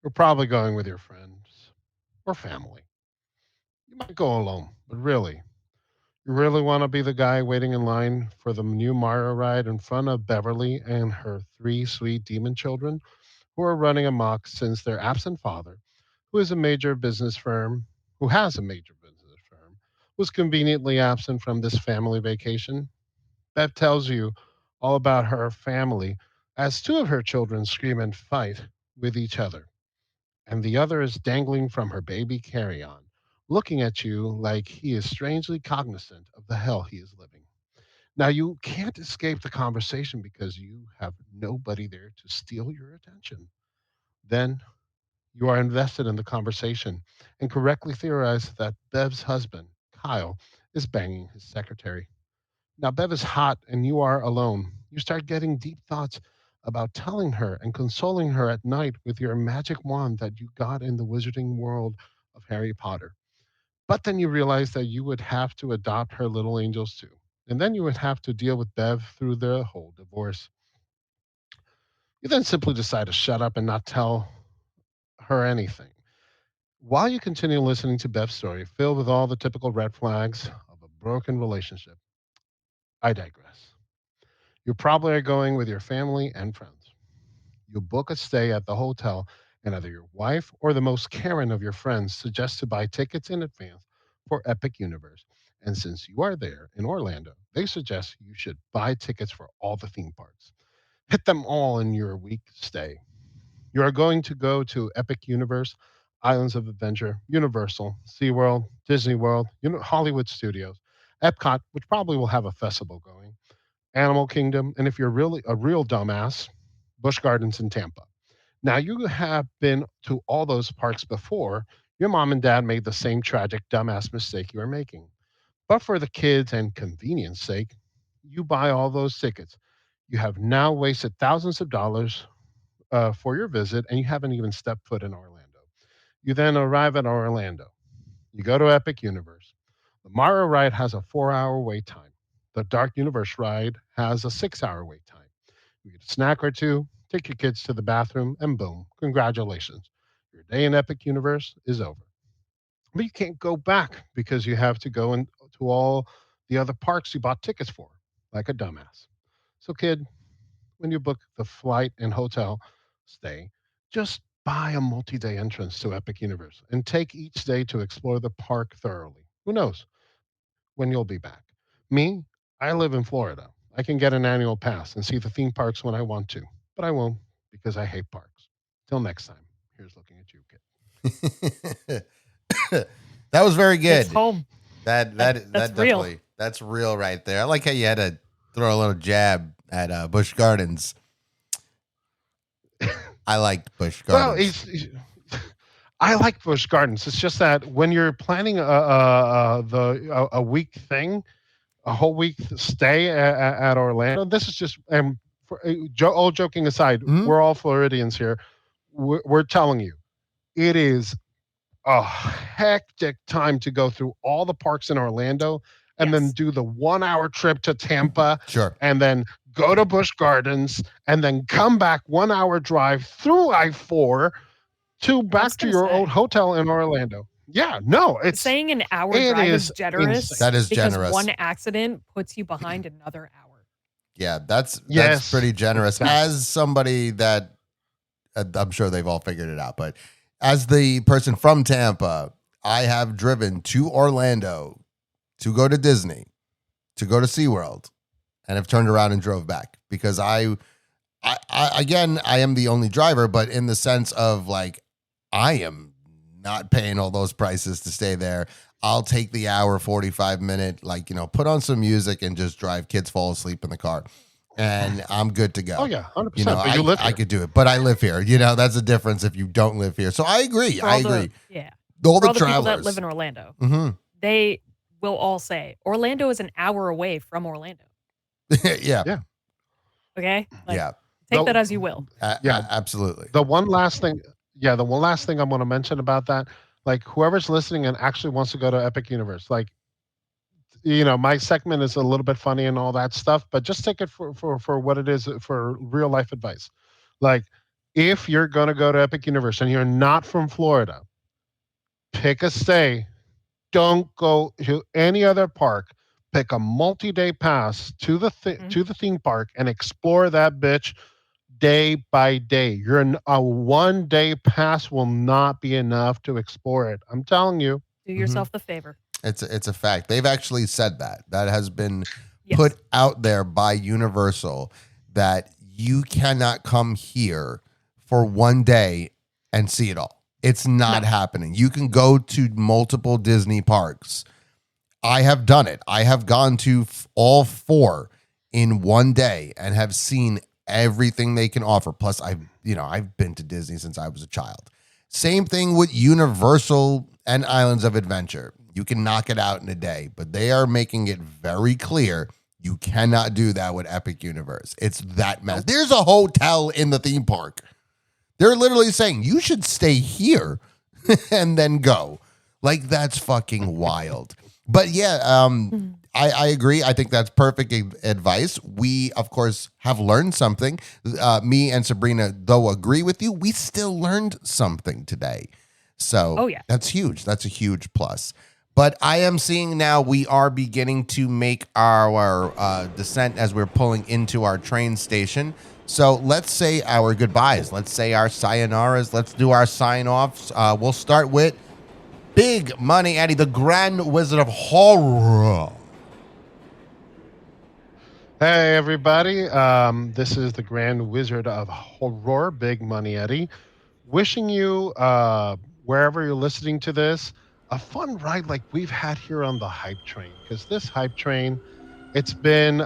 You're probably going with your friends or family. You might go alone, but really, you really want to be the guy waiting in line for the new Mario ride in front of Beverly and her 3 sweet demon children who are running amok since their absent father, who is a major business firm, who has a major business firm, was conveniently absent from this family vacation. That tells you all about her family, as 2 of her children scream and fight with each other, and the other is dangling from her baby carry-on, looking at you like he is strangely cognizant of the hell he is living. Now, you can't escape the conversation because you have nobody there to steal your attention. Then you are invested in the conversation and correctly theorize that Bev's husband, Kyle, is banging his secretary. Now, Bev is hot and you are alone. You start getting deep thoughts about telling her and consoling her at night with your magic wand that you got in the wizarding world of Harry Potter. But then you realize that you would have to adopt her little angels too. And then you would have to deal with Bev through the whole divorce. You then simply decide to shut up and not tell her anything. While you continue listening to Bev's story, filled with all the typical red flags of a broken relationship, I digress. You probably are going with your family and friends. You book a stay at the hotel, and either your wife or the most caring of your friends suggests to buy tickets in advance for Epic Universe. And since you are there in Orlando, they suggest you should buy tickets for all the theme parks. Hit them all in your week stay. You are going to go to Epic Universe, Islands of Adventure, Universal, SeaWorld, Disney World, Hollywood Studios, Epcot, which probably will have a festival going, Animal Kingdom, and if you're really a real dumbass, Busch Gardens in Tampa. Now, you have been to all those parks before. Your mom and dad made the same tragic dumbass mistake you are making. But for the kids and convenience sake, you buy all those tickets. You have now wasted thousands of dollars for your visit, and you haven't even stepped foot in Orlando. You then arrive at Orlando. You go to Epic Universe. The Mario ride has a 4 hour wait time. The Dark Universe ride has a 6 hour wait time. You get a snack or two, take your kids to the bathroom, and boom, congratulations. Your day in Epic Universe is over. But you can't go back because you have to go into all the other parks you bought tickets for, like a dumbass. So, kid, when you book the flight and hotel stay, just buy a multi day entrance to Epic Universe and take each day to explore the park thoroughly. Who knows when you'll be back? Me, I live in Florida. I can get an annual pass and see the theme parks when I want to, but I won't because I hate parks. Till next time, here's looking at you, kid.
That was very
It's
good.
home.
That
That's real.
definitely, that's real right there. I like how you had to throw a little jab at Busch Gardens. I liked Busch
Well,
Gardens.
I like Busch Gardens. It's just that when you're planning a week thing, a whole week stay at Orlando. This is just all joking aside,
Mhm.
we're all Floridians here. We're telling you, it is a hectic time to go through all the parks in Orlando and then
Yes.
do the 1 hour trip to Tampa
Sure.
and then go to Busch Gardens and then come back 1 hour drive through I-4 to
I was
back to
gonna
your old
say,
hotel in Orlando. Yeah, no,
saying an hour
it
drive is
is insane.
generous
That is
because
generous.
one accident puts you behind another hour.
Yeah, that's
Yes,
pretty generous.
exactly.
As somebody that I'm sure they've all figured it out, but as the person from Tampa, I have driven to Orlando to go to Disney, to go to SeaWorld, and have turned around and drove back because again, I am the only driver, but in the sense of like, I am not paying all those prices to stay there. I'll take the hour, 45 minute, like, put on some music and just drive. Kids fall asleep in the car and I'm good to go.
Oh yeah, 100%. But you live
I
here.
could do it, but I live here. That's a difference if you don't live here. So I agree.
For
I
all the
agree.
yeah,
All
for
the
all the people that
travelers.
live in Orlando,
Hmm.
they will all say Orlando is an hour away from Orlando.
Yeah.
Yeah.
Okay, like
Yeah.
take
The-
that as you will.
Yeah.
Absolutely.
The one last thing, the one last thing I want to mention about that, like whoever's listening and actually wants to go to Epic Universe, like my segment is a little bit funny and all that stuff, but just take it for what it is for real life advice. Like if you're going to go to Epic Universe and you're not from Florida, pick a stay. Don't go to any other park. Pick a multi-day pass to the
Mhm.
to the theme park and explore that bitch day by day. A 1 day pass will not be enough to explore it. I'm telling you.
Do
Mhm.
yourself the favor.
It's a fact. They've actually said that has been
Yes.
put out there by Universal that you cannot come here for 1 day and see it all. It's not
No.
happening. You can go to multiple Disney parks. I have done it. I have gone to all four in 1 day and have seen everything they can offer. Plus, I've been to Disney since I was a child. Same thing with Universal and Islands of Adventure. You can knock it out in a day, but they are making it very clear You cannot do that with Epic Universe. It's that mess. There's a hotel in the theme park. They're literally saying you should stay here and then go. Like, that's fucking wild. But yeah, I agree. I think that's perfect advice. We, of course, have learned something. Me and Sabrina, though, agree with you. We still learned something today. So that's huge. That's a huge plus. But I am seeing now we are beginning to make our descent as we're pulling into our train station. So let's say our goodbyes. Let's say our sayonaras. Let's do our sign-offs. We'll start with Big Money Eddie, the Grand Wizard of Horror.
Hey, everybody. This is the Grand Wizard of Horror, Big Money Eddie. Wishing you, wherever you're listening to this, a fun ride like we've had here on the Hype Train. Because this Hype Train, it's been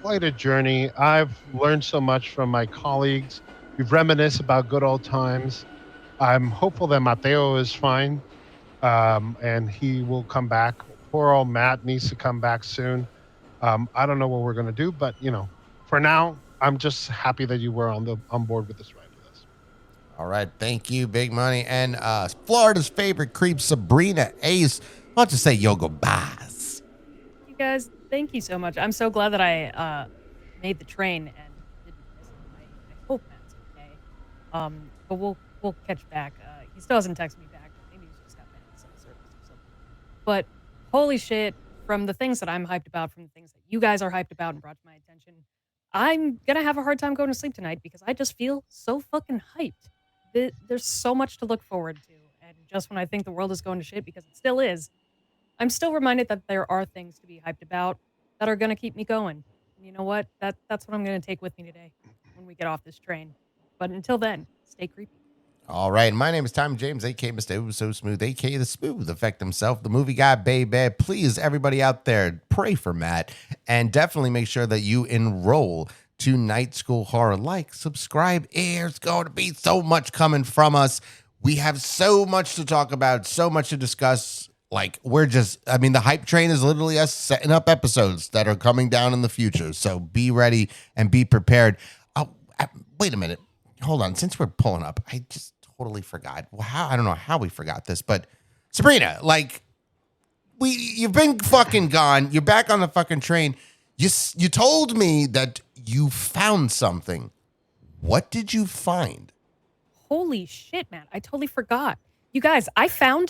quite a journey. I've learned so much from my colleagues. We've reminisced about good old times. I'm hopeful that Mateo is fine, and he will come back. Poor old Matt needs to come back soon. I don't know what we're going to do, but, for now, I'm just happy that you were on board with this ride with us.
All right. Thank you, Big Money. And Florida's favorite creep, Sabrina Ace. Why don't you say your goodbyes?
You guys, thank you so much. I'm so glad that I made the train and didn't miss it. I hope Matt's okay. But we'll catch back. He still hasn't texted me back. Maybe he's just got bad cell service or something. But holy shit, from the things that I'm hyped about, from the things that you guys are hyped about and brought to my attention, I'm gonna have a hard time going to sleep tonight because I just feel so fucking hyped. There's so much to look forward to. And just when I think the world is going to shit, because it still is, I'm still reminded that there are things to be hyped about that are going to keep me going. And you know what? That's what I'm going to take with me today when we get off this train. But until then, stay creepy.
All right. My name is Tom James, a.k.a. Mr. It Was So Smooth, a.k.a. The Smooth Effect himself, the movie guy, baby. Please, everybody out there, pray for Matt. And definitely make sure that you enroll to Night School Horror. Like, subscribe. There's going to be so much coming from us. We have so much to talk about, so much to discuss. Like, the Hype Train is literally us setting up episodes that are coming down in the future. So be ready and be prepared. Oh, wait a minute. Hold on. Since we're pulling up, I just totally forgot. I don't know how we forgot this, but Sabrina, you've been fucking gone. You're back on the fucking train. You told me that you found something. What did you find?
Holy shit, man. I totally forgot. You guys, I found